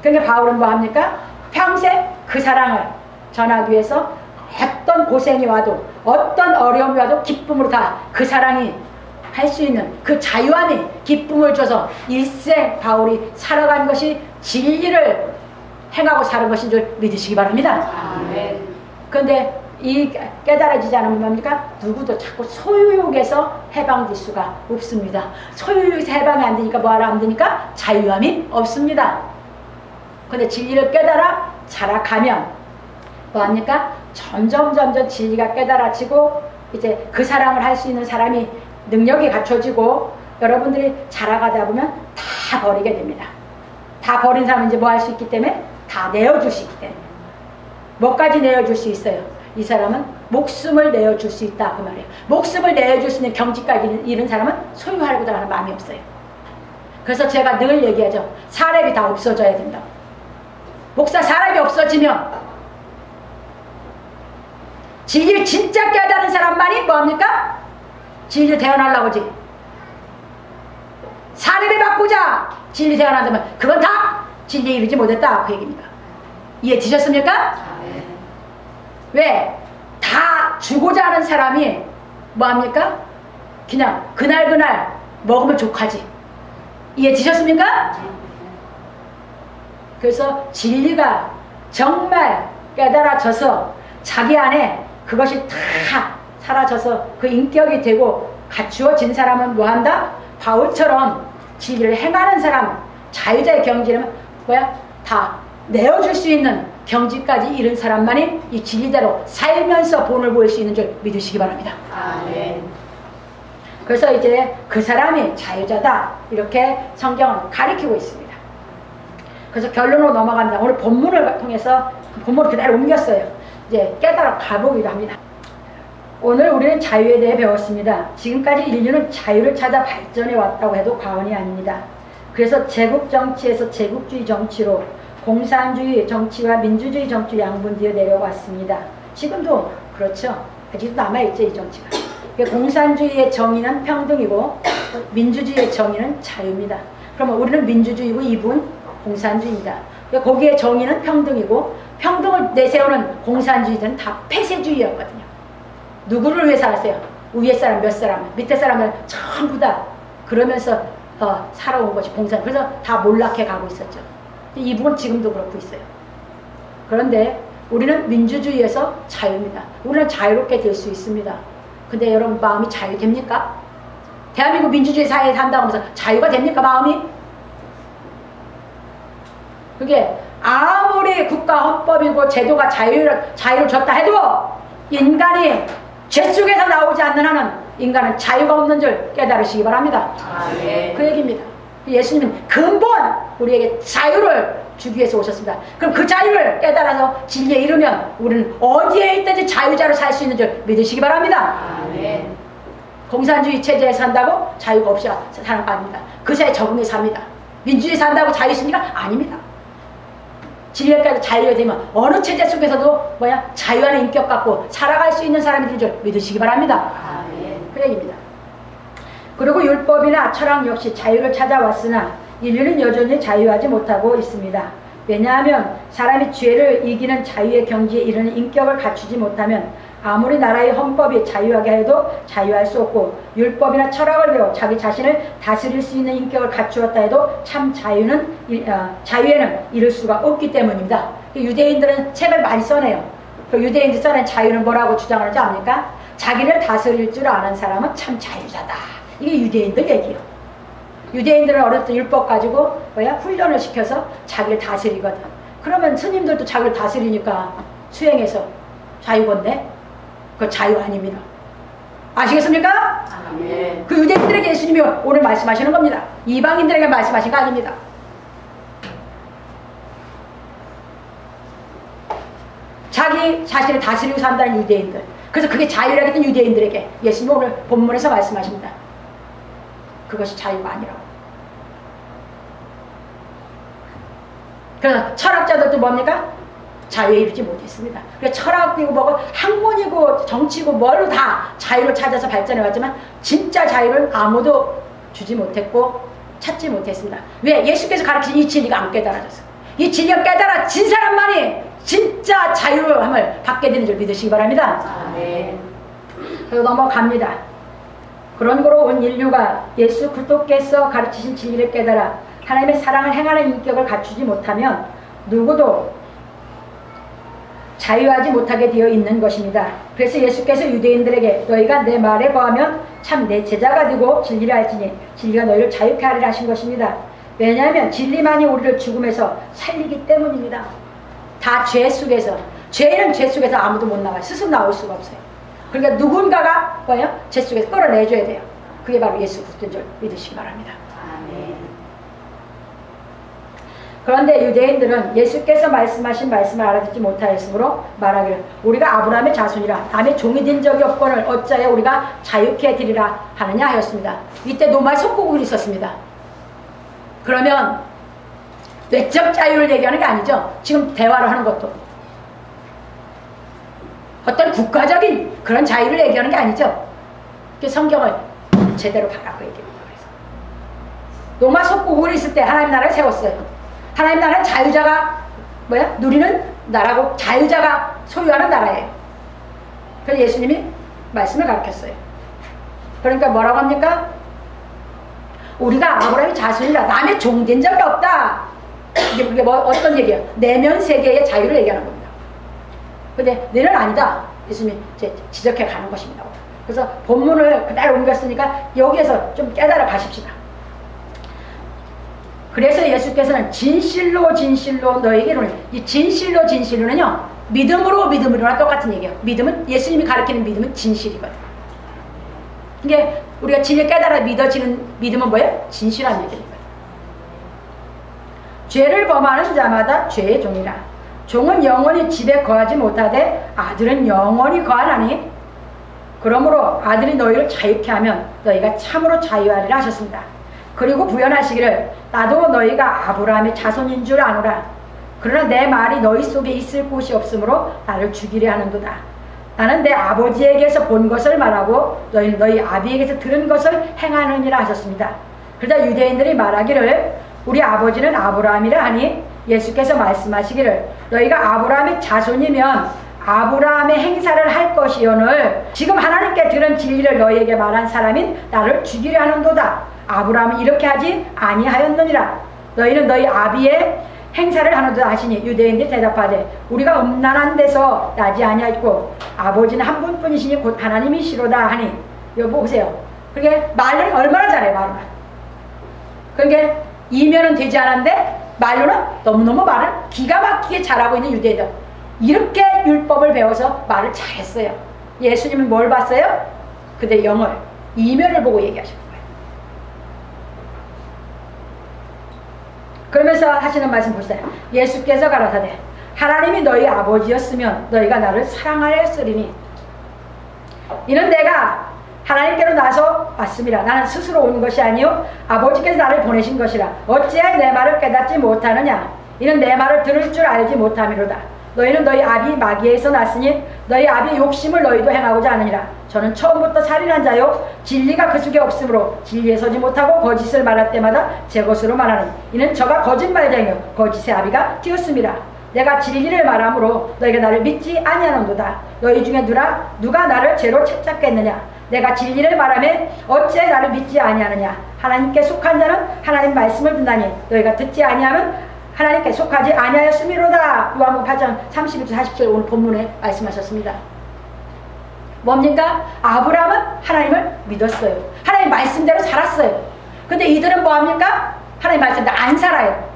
그러니까 바울은 뭐합니까? 평생 그 사랑을 전하기 위해서 어떤 고생이 와도 어떤 어려움이 와도 기쁨으로 다 그 사랑이 할 수 있는 그 자유함이 기쁨을 줘서 일생 바울이 살아간 것이 진리를 행하고 사는 것인 줄 믿으시기 바랍니다. 아멘. 그런데 이 깨달아지지 않으면 뭡니까? 누구도 자꾸 소유욕에서 해방될 수가 없습니다. 소유욕에서 해방이 안 되니까 뭐하러 안 되니까 자유함이 없습니다. 근데 진리를 깨달아 자라가면 뭐합니까? 점점 진리가 깨달아지고 이제 그 사랑을 할 수 있는 사람이 능력이 갖춰지고 여러분들이 자라가다 보면 다 버리게 됩니다. 다 버린 사람은 이제 뭐 할 수 있기 때문에 다 내어줄 수 있기 때문에. 뭐까지 내어줄 수 있어요? 이 사람은 목숨을 내어줄 수 있다 그 말이에요. 목숨을 내어줄 수 있는 경지까지 이른 사람은 소유하려고 하는 마음이 없어요. 그래서 제가 늘 얘기하죠. 사람이 다 없어져야 된다. 목사 사람이 없어지면 진리를 진짜 깨닫는 사람만이 뭐합니까? 진리를 대언하려고 하지. 사람이 바꾸자 진리 대언한다면 그건 다 진리에 이르지 못했다 그 얘기입니다. 이해되셨습니까? 왜? 다 주고자 하는 사람이 뭐합니까? 그냥 그날 먹으면 족하지. 이해되셨습니까? 그래서 진리가 정말 깨달아져서 자기 안에 그것이 다 사라져서 그 인격이 되고 갖추어진 사람은 뭐한다? 바울처럼 진리를 행하는 사람, 자유자의 경지는 뭐야? 다 내어줄 수 있는 경지까지 이른 사람만이 이 진리대로 살면서 본을 보일 수 있는 줄 믿으시기 바랍니다. 아멘. 그래서 이제 그 사람이 자유자다 이렇게 성경은 가리키고 있습니다. 그래서 결론으로 넘어갑니다. 오늘 본문을 통해서 본문을 그대로 옮겼어요. 이제 깨달아 가보기도 합니다. 오늘 우리는 자유에 대해 배웠습니다. 지금까지 인류는 자유를 찾아 발전해 왔다고 해도 과언이 아닙니다. 그래서 제국 정치에서 제국주의 정치로 공산주의 정치와 민주주의 정치 양분되어 내려왔습니다. 지금도 그렇죠. 아직도 남아있죠, 이 정치가. 공산주의의 정의는 평등이고 민주주의의 정의는 자유입니다. 그러면 우리는 민주주의고 이분 공산주의입니다. 거기에 정의는 평등이고 평등을 내세우는 공산주의들은 다 폐쇄주의였거든요. 누구를 위해 살았어요? 위에 사람 몇 사람, 밑에 사람은 전부 다 그러면서 살아온 것이 공산. 그래서 다 몰락해 가고 있었죠. 이분은 지금도 그렇고 있어요. 그런데 우리는 민주주의에서 자유입니다. 우리는 자유롭게 될 수 있습니다. 근데 여러분 마음이 자유됩니까? 대한민국 민주주의 사회에 산다고 하면서 자유가 됩니까? 마음이? 그게 아무리 국가 헌법이고 제도가 자유를 줬다 해도 인간이 죄 속에서 나오지 않는 한은 인간은 자유가 없는 줄 깨달으시기 바랍니다. 네. 그 얘기입니다. 예수님은 근본 우리에게 자유를 주기 위해서 오셨습니다. 그럼 그 자유를 깨달아서 진리에 이르면 우리는 어디에 있든지 자유자로 살 수 있는 줄 믿으시기 바랍니다. 네. 공산주의 체제에 산다고 자유가 없이 사는 거 아닙니다. 그 사이에 적응해 삽니다. 민주주의 산다고 자유 있습니까? 아닙니다. 진리까지 자유가 되면 어느 체제 속에서도 자유 안에 인격 갖고 살아갈 수 있는 사람이 될 줄 믿으시기 바랍니다. 그 얘기입니다. 그리고 율법이나 철학 역시 자유를 찾아왔으나 인류는 여전히 자유하지 못하고 있습니다. 왜냐하면 사람이 죄를 이기는 자유의 경지에 이르는 인격을 갖추지 못하면 아무리 나라의 헌법이 자유하게 해도 자유할 수 없고 율법이나 철학을 배워 자기 자신을 다스릴 수 있는 인격을 갖추었다 해도 참 자유에는 이를 수가 없기 때문입니다. 유대인들은 책을 많이 써내요. 그 유대인들 써낸 자유는 뭐라고 주장하는지 압니까? 자기를 다스릴 줄 아는 사람은 참 자유자다. 이게 유대인들 얘기예요. 유대인들은 어렸을 때 율법 가지고 훈련을 시켜서 자기를 다스리거든. 그러면 스님들도 자기를 다스리니까 수행해서 자유건데 그거 자유 아닙니다. 아시겠습니까? 네. 그 유대인들에게 예수님이 오늘 말씀하시는 겁니다. 이방인들에게 말씀하신 거 아닙니다. 자기 자신을 다스리고 산다는 유대인들. 그래서 그게 자유라겠던 유대인들에게 예수님이 오늘 본문에서 말씀하십니다. 그것이 자유가 아니라고. 그래서 철학자들도 뭡니까? 자유에 이르지 못했습니다. 그러니까 철학이고 뭐고 학문이고 정치고 뭘로 다 자유를 찾아서 발전해 왔지만 진짜 자유를 아무도 주지 못했고 찾지 못했습니다. 왜? 예수께서 가르친 이 진리가 안 깨달아졌어요. 이 진리가 깨달아진 사람만이 진짜 자유함을 받게 되는 줄 믿으시기 바랍니다. 네. 그래서 넘어갑니다. 그런 거로 온 인류가 예수 그리스도께서 가르치신 진리를 깨달아 하나님의 사랑을 행하는 인격을 갖추지 못하면 누구도 자유하지 못하게 되어 있는 것입니다. 그래서 예수께서 유대인들에게 너희가 내 말에 거하면 참 내 제자가 되고 진리를 알지니 진리가 너희를 자유케 하리라 하신 것입니다. 왜냐하면 진리만이 우리를 죽음에서 살리기 때문입니다. 다 죄 속에서, 죄는 죄 속에서 아무도 못 나와요. 스스로 나올 수가 없어요. 그러니까 누군가가 뭐예요? 죄 속에서 끌어내줘야 돼요. 그게 바로 예수 그리스도인 줄 믿으시기 바랍니다. 아멘. 그런데 유대인들은 예수께서 말씀하신 말씀을 알아듣지 못하였으므로 말하기를 우리가 아브라함의 자손이라 남의 종이 된 적이 없거늘 어찌하여 우리가 자유케 해드리라 하느냐 하였습니다. 이때 노말 속국이 있었습니다. 그러면 외적 자유를 얘기하는 게 아니죠. 지금 대화를 하는 것도 어떤 국가적인 그런 자유를 얘기하는 게 아니죠. 성경을 제대로 봐라고 얘기합니다. 로마 속국이 있을 때 하나님 나라를 세웠어요. 하나님 나라는 자유자가 뭐야? 누리는 나라고 자유자가 소유하는 나라예요. 그래서 예수님이 말씀을 가르쳤어요. 그러니까 뭐라고 합니까? 우리가 아브라함의 자손이라 남의 종된 적이 없다. 이게 뭐 어떤 얘기예요? 내면 세계의 자유를 얘기하는 겁니다. 근데 너는 아니다. 예수님이 지적해 가는 것입니다. 그래서 본문을 그대로 옮겼으니까 여기에서 좀 깨달아 가십시다. 그래서 예수께서는 진실로 진실로 너에게 이르노니, 이 진실로 진실로는요 믿음으로 믿음으로나 똑같은 얘기예요. 믿음은 예수님이 가르치는 믿음은 진실이거든. 이게 우리가 진리를 깨달아 믿어지는 믿음은 뭐예요? 진실한 믿음이거든. 죄를 범하는 자마다 죄의 종이라. 종은 영원히 집에 거하지 못하되 아들은 영원히 거하나니 그러므로 아들이 너희를 자유케 하면 너희가 참으로 자유하리라 하셨습니다. 그리고 부연하시기를 나도 너희가 아브라함의 자손인 줄 아노라. 그러나 내 말이 너희 속에 있을 곳이 없으므로 나를 죽이려 하는도다. 나는 내 아버지에게서 본 것을 말하고 너희는 너희 아비에게서 들은 것을 행하느니라 하셨습니다. 그러자 유대인들이 말하기를 우리 아버지는 아브라함이라 하니 예수께서 말씀하시기를 너희가 아브라함의 자손이면 아브라함의 행사를 할 것이오늘 지금 하나님께 들은 진리를 너희에게 말한 사람인 나를 죽이려 하는도다. 아브라함은 이렇게 하지 아니하였느니라. 너희는 너희 아비의 행사를 하는도다 하시니 유대인들이 대답하되 우리가 음란한 데서 나지 아니하였고 아버지는 한 분뿐이시니 곧 하나님이시로다 하니 이거 보세요. 그게 말은 얼마나 잘해 말은. 그게 이면은 되지 않았는데 말로는 너무너무 말을 기가 막히게 잘하고 있는 유대인들. 이렇게 율법을 배워서 말을 잘했어요. 예수님은 뭘 봤어요? 그들의 영을 이면을 보고 얘기하셨어요. 그러면서 하시는 말씀 보세요. 예수께서 가라사대 하나님이 너희 아버지였으면 너희가 나를 사랑하였으리니 이는 내가 하나님께로 나서 왔습니다. 나는 스스로 온 것이 아니요 아버지께서 나를 보내신 것이라. 어찌하여 내 말을 깨닫지 못하느냐. 이는 내 말을 들을 줄 알지 못함이로다. 너희는 너희 아비 마귀에서 났으니 너희 아비의 욕심을 너희도 행하고자 하느니라. 저는 처음부터 살인한 자요 진리가 그 속에 없으므로 진리에 서지 못하고 거짓을 말할 때마다 제 것으로 말하니 이는 저가 거짓말쟁이요 거짓의 아비가 되었습니다. 내가 진리를 말하므로 너희가 나를 믿지 아니하는도다. 너희 중에 누가 나를 죄로 채찍겠느냐. 내가 진리를 말하면 어찌 나를 믿지 아니하느냐. 하나님께 속한 자는 하나님 말씀을 듣나니 너희가 듣지 아니하면 하나님께 속하지 아니하였음이로다. 요한복음 8장 31절 47 오늘 본문에 말씀하셨습니다. 뭡니까? 아브라함은 하나님을 믿었어요. 하나님 말씀대로 살았어요. 근데 이들은 뭐합니까? 하나님 말씀대로 안 살아요.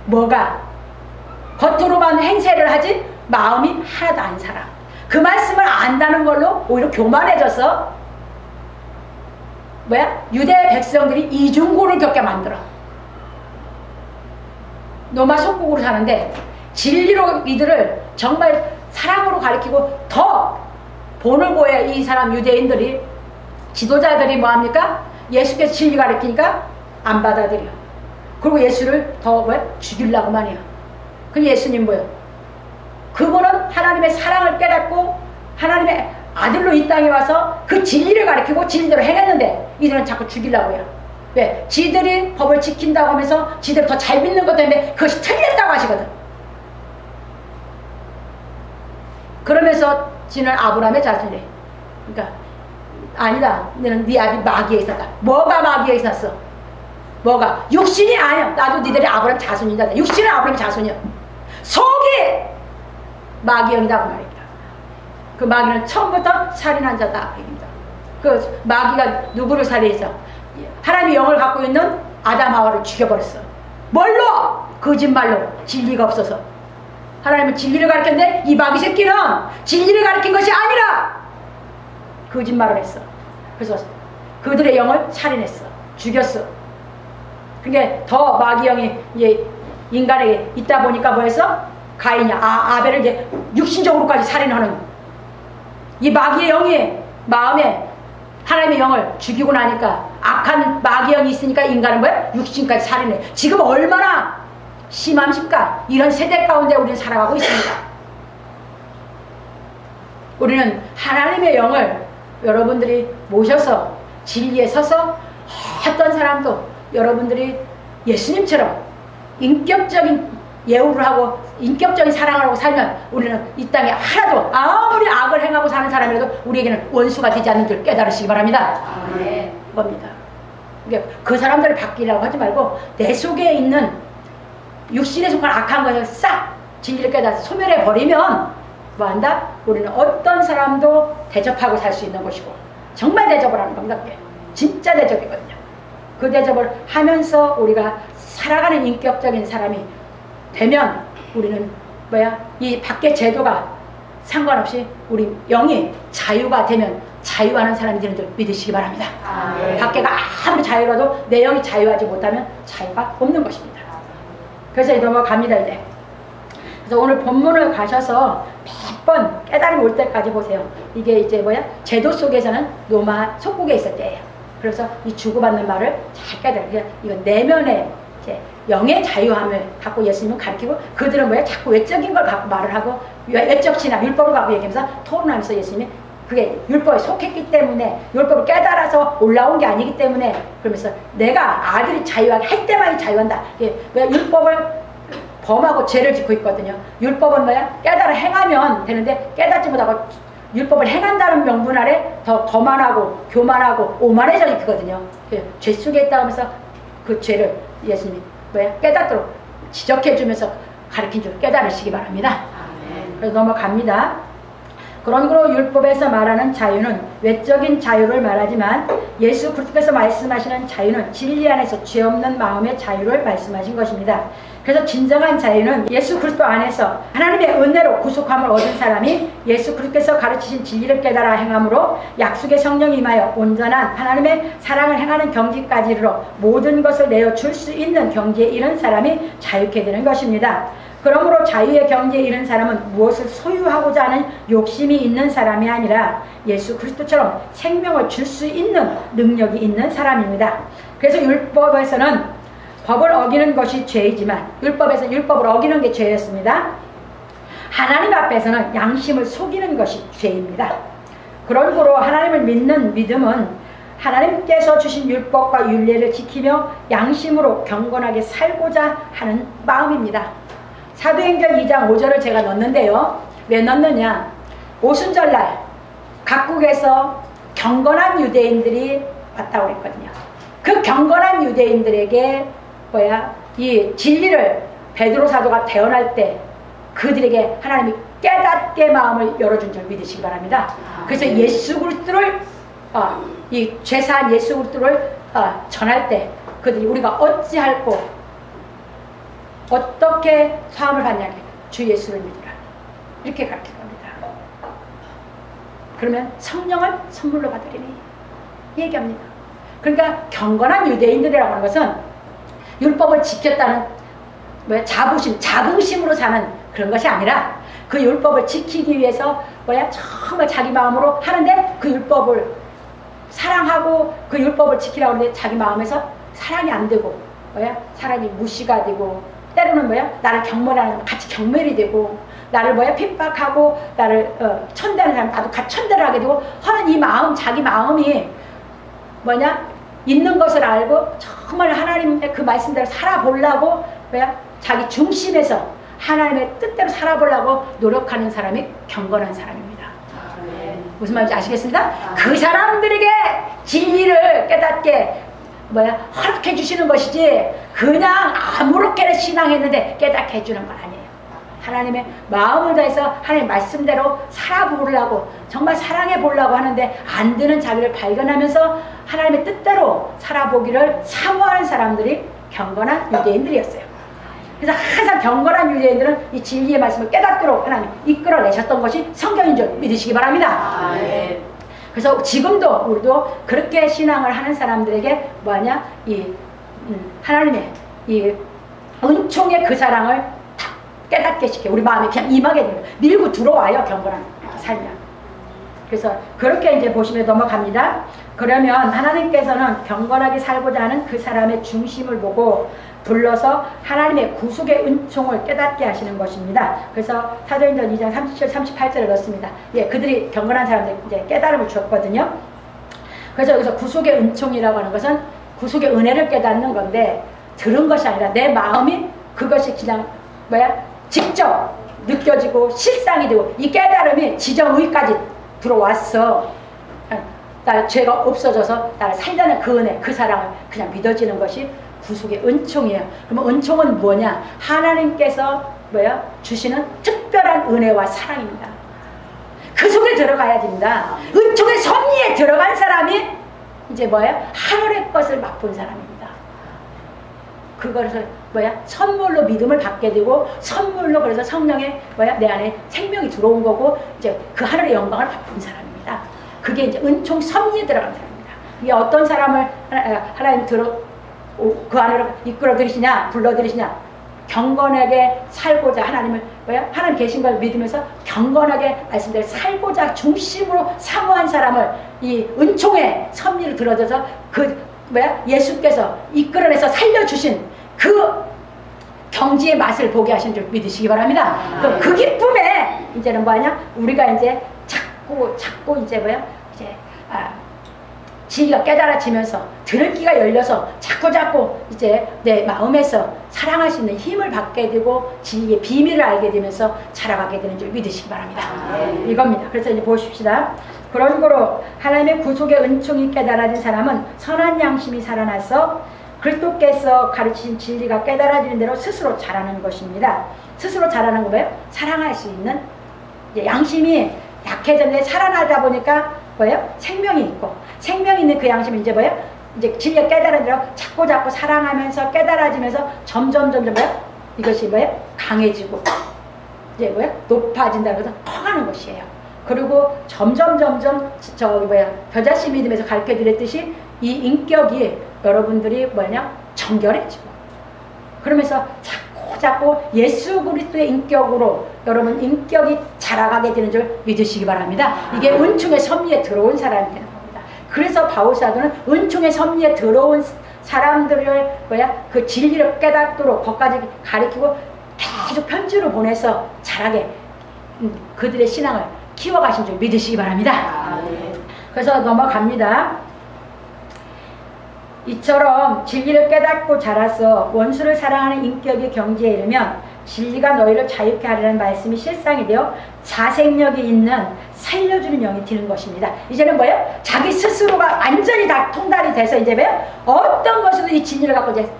뭐가? 겉으로만 행세를 하지 마음이 하나도 안 살아. 그 말씀을 안다는 걸로 오히려 교만해져서 뭐야? 유대 백성들이 이중고를 겪게 만들어. 로마 속국으로 사는데 진리로 이들을 정말 사랑으로 가르치고 더 본을 보여. 이 사람 유대인들이 지도자들이 뭐합니까? 예수께서 진리 가르치니까 안 받아들여. 그리고 예수를 더 죽이려고만 해요. 그 예수님 뭐예요? 그분은 하나님의 사랑을 깨닫고 하나님의 아들로 이 땅에 와서 그 진리를 가르치고 진리대로 행했는데 이들은 자꾸 죽이려고 해요. 왜? 지들이 법을 지킨다고 하면서 지들 더 잘 믿는 것 때문에 그것이 틀렸다고 하시거든. 그러면서 지는 아브라함의 자손이래. 그러니까 아니다. 너는 네 아비 마귀에 있었다. 뭐가 마귀에 있었어? 뭐가? 육신이 아니야. 나도 니들이 아브라함 자손이다. 육신은 아브라함 자손이야. 속이 마귀 영이다 그 말입니다. 그 마귀는 처음부터 살인한 자다 그 얘기입니다. 그 마귀가 누구를 살해했어? 하나님의 영을 갖고 있는 아담 하와를 죽여버렸어. 뭘로? 거짓말로. 진리가 없어서. 하나님은 진리를 가르쳤는데 이 마귀 새끼는 진리를 가르친 것이 아니라 거짓말을 했어. 그래서 그들의 영을 살인했어. 죽였어. 그게 더 마귀 영이 이제 인간에게 있다 보니까 뭐했어? 가인이 아벨을 이제 육신적으로까지 살인하는 이 마귀의 영이 마음에 하나님의 영을 죽이고 나니까 악한 마귀 영이 있으니까 인간은 뭐야? 육신까지 살인해. 지금 얼마나 심함십니까? 이런 세대 가운데 우리는 살아가고 있습니다. 우리는 하나님의 영을 여러분들이 모셔서 진리에 서서 어떤 사람도 여러분들이 예수님처럼 인격적인 예우를 하고 인격적인 사랑을 하고 살면 우리는 이 땅에 하나도 아무리 악을 행하고 사는 사람이라도 우리에게는 원수가 되지 않는 줄 깨달으시기 바랍니다. 네. 겁니다. 그러니까 그 사람들을 바뀌려고 하지 말고 내 속에 있는 육신에 속한 악한 것을 싹 진리를 깨달아서 소멸해 버리면 뭐한다? 우리는 어떤 사람도 대접하고 살 수 있는 것이고 정말 대접을 하는 겁니다. 진짜 대접이거든요. 그 대접을 하면서 우리가 살아가는 인격적인 사람이 되면 우리는 뭐야? 이 밖의 제도가 상관없이 우리 영이 자유가 되면 자유하는 사람이 되는 줄 믿으시기 바랍니다. 네. 밖에가 아무리 자유라도 내 영이 자유하지 못하면 자유가 없는 것입니다. 그래서 넘어갑니다 이제. 그래서 오늘 본문을 가셔서 몇 번 깨달음이 올 때까지 보세요. 이게 이제 뭐야? 제도 속에서는 로마 속국에 있을 때예요. 그래서 이 주고받는 말을 잘 깨달아요. 이건 내면의 이제 영의 자유함을 갖고 예수님은 가르치고 그들은 뭐야? 자꾸 외적인 걸 갖고 말을 하고 외적 신앙, 율법을 갖고 얘기하면서 토론하면서 예수님이 그게 율법에 속했기 때문에 율법을 깨달아서 올라온 게 아니기 때문에 그러면서 내가 아들이 자유하게 할 때만이 자유한다. 왜 율법을 범하고 죄를 짓고 있거든요. 율법은 뭐야? 깨달아 행하면 되는데 깨닫지 못하고 율법을 행한다는 명분 아래 더 거만하고 교만하고 오만해져 있거든요. 죄 속에 있다 하면서 그 죄를 예수님이 뭐야? 깨닫도록 지적해주면서 가르친 줄 깨달으시기 바랍니다. 그래서 넘어갑니다. 그러므로 율법에서 말하는 자유는 외적인 자유를 말하지만 예수 그리스도께서 말씀하시는 자유는 진리 안에서 죄 없는 마음의 자유를 말씀하신 것입니다. 그래서 진정한 자유는 예수 그리스도 안에서 하나님의 은혜로 구속함을 얻은 사람이 예수 그리스도께서 가르치신 진리를 깨달아 행함으로 약속의 성령이 임하여 온전한 하나님의 사랑을 행하는 경지까지 이르러 모든 것을 내어줄 수 있는 경지에 이른 사람이 자유케 되는 것입니다. 그러므로 자유의 경지에 이른 사람은 무엇을 소유하고자 하는 욕심이 있는 사람이 아니라 예수 그리스도처럼 생명을 줄 수 있는 능력이 있는 사람입니다. 그래서 율법에서는 법을 어기는 것이 죄이지만 율법에서 율법을 어기는 게 죄였습니다. 하나님 앞에서는 양심을 속이는 것이 죄입니다. 그러므로 하나님을 믿는 믿음은 하나님께서 주신 율법과 율례를 지키며 양심으로 경건하게 살고자 하는 마음입니다. 사도행전 2장 5절을 제가 넣었는데요. 왜 넣느냐? 오순절날 각국에서 경건한 유대인들이 왔다고 그랬거든요. 그 경건한 유대인들에게 이 진리를 베드로 사도가 대언할 때 그들에게 하나님이 깨닫게 마음을 열어준 줄 믿으시기 바랍니다. 그래서 예수 그리스도를 이 죄사한 예수 그리스도를 전할 때 그들이 우리가 어찌할꼬 어떻게 사함을 받냐 주 예수를 믿으라 이렇게 가르칠 겁니다. 그러면 성령을 선물로 받으리니 얘기합니다. 그러니까 경건한 유대인들이라고 하는 것은 율법을 지켰다는 자긍심으로 사는 그런 것이 아니라 그 율법을 지키기 위해서 정말 자기 마음으로 하는데 그 율법을 사랑하고 그 율법을 지키라고 하는데 자기 마음에서 사랑이 안 되고 사랑이 무시가 되고 때로는 뭐야? 나를 경멸하는 같이 경멸이 되고, 나를 뭐야? 핍박하고, 나를 천대하는 사람 나도 같이 천대를 하게 되고 하는 이 마음, 자기 마음이 뭐냐? 있는 것을 알고 정말 하나님의 그 말씀대로 살아보려고 뭐야? 자기 중심에서 하나님의 뜻대로 살아보려고 노력하는 사람이 경건한 사람입니다. 무슨 말인지 아시겠습니다? 그 사람들에게 진리를 깨닫게 뭐야? 허락해 주시는 것이지 그냥 아무렇게나 신앙했는데 깨닫게 해주는 건 아니에요. 하나님의 마음을 다해서 하나님 말씀대로 살아보려고 정말 사랑해 보려고 하는데 안 되는 자기를 발견하면서 하나님의 뜻대로 살아보기를 사모하는 사람들이 경건한 유대인들이었어요. 그래서 항상 경건한 유대인들은 이 진리의 말씀을 깨닫도록 하나님 이끌어내셨던 것이 성경인 줄 믿으시기 바랍니다. 그래서 지금도 우리도 그렇게 신앙을 하는 사람들에게 뭐하냐? 이 하나님의 이 은총의 그 사랑을 탁 깨닫게 시켜 우리 마음에 그냥 임하게 되는 밀고 들어와요. 경건한 삶이야. 그래서 그렇게 이제 보시면 넘어갑니다. 그러면 하나님께서는 경건하게 살고자 하는 그 사람의 중심을 보고 불러서 하나님의 구속의 은총을 깨닫게 하시는 것입니다. 그래서 사도행전 2장 37, 38절을 넣습니다. 예, 그들이 경건한 사람들 이제 깨달음을 주었거든요. 그래서 여기서 구속의 은총이라고 하는 것은 구속의 은혜를 깨닫는 건데 들은 것이 아니라 내 마음이 그것이 그냥 뭐야? 직접 느껴지고 실상이 되고 이 깨달음이 지정의까지 들어왔어. 나 죄가 없어져서 나를 살려는 그 은혜, 그 사랑을 그냥 믿어지는 것이 구속의 은총이에요. 그러면 은총은 뭐냐? 하나님께서 뭐야? 주시는 특별한 은혜와 사랑입니다. 그 속에 들어가야 됩니다. 은총의 섭리에 들어간 사람이 이제 뭐야? 하늘의 것을 맛본 사람입니다. 그것을 뭐야? 선물로 믿음을 받게 되고 선물로 그래서 성령의 뭐야? 내 안에 생명이 들어온 거고 이제 그 하늘의 영광을 맛본 사람입니다. 그게 이제 은총 섭리에 들어간 사람입니다. 이게 어떤 사람을 하나님 그 안으로 이끌어 들이시냐 불러 들이시냐 경건하게 살고자 하나님을 뭐야? 하나님 계신 걸 믿으면서 경건하게 말씀대로 살고자 중심으로 사모한 사람을 이 은총의 섭리로 들어져서 그 뭐야? 예수께서 이끌어내서 살려주신 그 경지의 맛을 보게 하신 줄 믿으시기 바랍니다. 그럼 그 기쁨에 이제는 뭐하냐? 우리가 이제 자꾸 이제 뭐야? 이제 진리가 깨달아지면서 들을 귀가 열려서 자꾸 이제 내 마음에서 사랑할 수 있는 힘을 받게 되고 진리의 비밀을 알게 되면서 자라가게 되는 줄 믿으시기 바랍니다. 이겁니다. 그래서 이제 보십시다. 그런 거로 하나님의 구속의 은총이 깨달아진 사람은 선한 양심이 살아나서 그리스도께서 가르치신 진리가 깨달아지는 대로 스스로 자라는 것입니다. 스스로 자라는 거 뭐예요? 사랑할 수 있는 이제 양심이 약해졌는데 살아나다 보니까 뭐예요? 생명이 있고 생명이 있는 그 양심이 이제 뭐예요? 이제 진리가 깨달은 대로 자꾸 사랑하면서 깨달아지면서 점점 뭐예요? 이것이 뭐예요? 강해지고 이제 뭐예요? 높아진다는 것은 커가는 것이에요. 그리고 점점 저기 뭐야 겨자씨 믿음에서 가르쳐 드렸듯이 이 인격이 여러분들이 뭐냐? 정결해지고 그러면서 자꾸 예수 그리스도의 인격으로 여러분 인격이 자라가게 되는 줄 믿으시기 바랍니다. 이게 은총의 섭리에 들어온 사람이 되는 겁니다. 그래서 바울 사도는 은총의 섭리에 들어온 사람들을 뭐야 그 진리를 깨닫도록 거기까지 가르치고 계속 편지로 보내서 자라게 그들의 신앙을 키워가신 줄 믿으시기 바랍니다. 그래서 넘어갑니다. 이처럼 진리를 깨닫고 자라서 원수를 사랑하는 인격의 경지에 이르면 진리가 너희를 자유케 하려는 말씀이 실상이 되어 자생력이 있는 살려주는 영이 되는 것입니다. 이제는 뭐예요? 자기 스스로가 완전히 다 통달이 돼서 이제 뭐예요? 어떤 것으로도 이 진리를 갖고 이제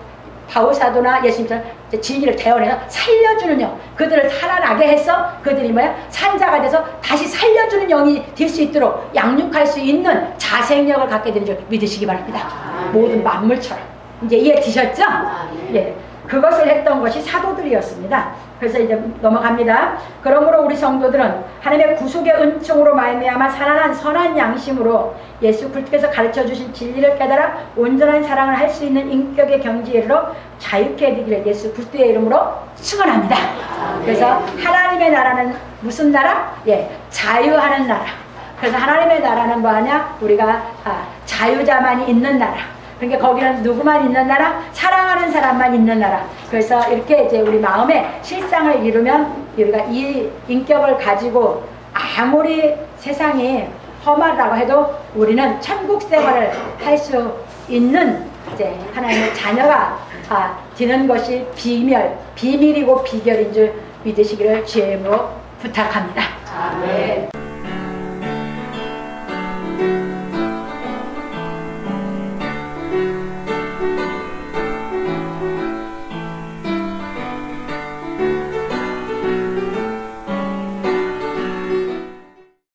바울 사도나 예수님처럼 진리를 대언해서 살려주는 영, 그들을 살아나게 해서 그들이 뭐야? 산자가 돼서 다시 살려주는 영이 될 수 있도록 양육할 수 있는 자생력을 갖게 되는 줄 믿으시기 바랍니다. 모든 만물처럼. 이제 이해되셨죠? 예. 그것을 했던 것이 사도들이었습니다. 그래서 이제 넘어갑니다. 그러므로 우리 성도들은 하나님의 구속의 은총으로 말미암아 살아난 선한 양심으로 예수 그리스도께서 가르쳐주신 진리를 깨달아 온전한 사랑을 할 수 있는 인격의 경지에 이르러 자유케 되기를 예수 그리스도의 이름으로 축원합니다. 그래서 하나님의 나라는 무슨 나라? 예, 자유하는 나라. 그래서 하나님의 나라는 뭐하냐? 우리가 자유자만이 있는 나라. 그러니까 거기는 누구만 있는 나라? 사랑하는 사람만 있는 나라. 그래서 이렇게 이제 우리 마음에 실상을 이루면 우리가 이 인격을 가지고 아무리 세상이 험하다고 해도 우리는 천국 생활을 할 수 있는 이제 하나님의 자녀가 되는 것이 비밀이고 비결인 줄 믿으시기를 주의 이름으로 부탁합니다. 아멘.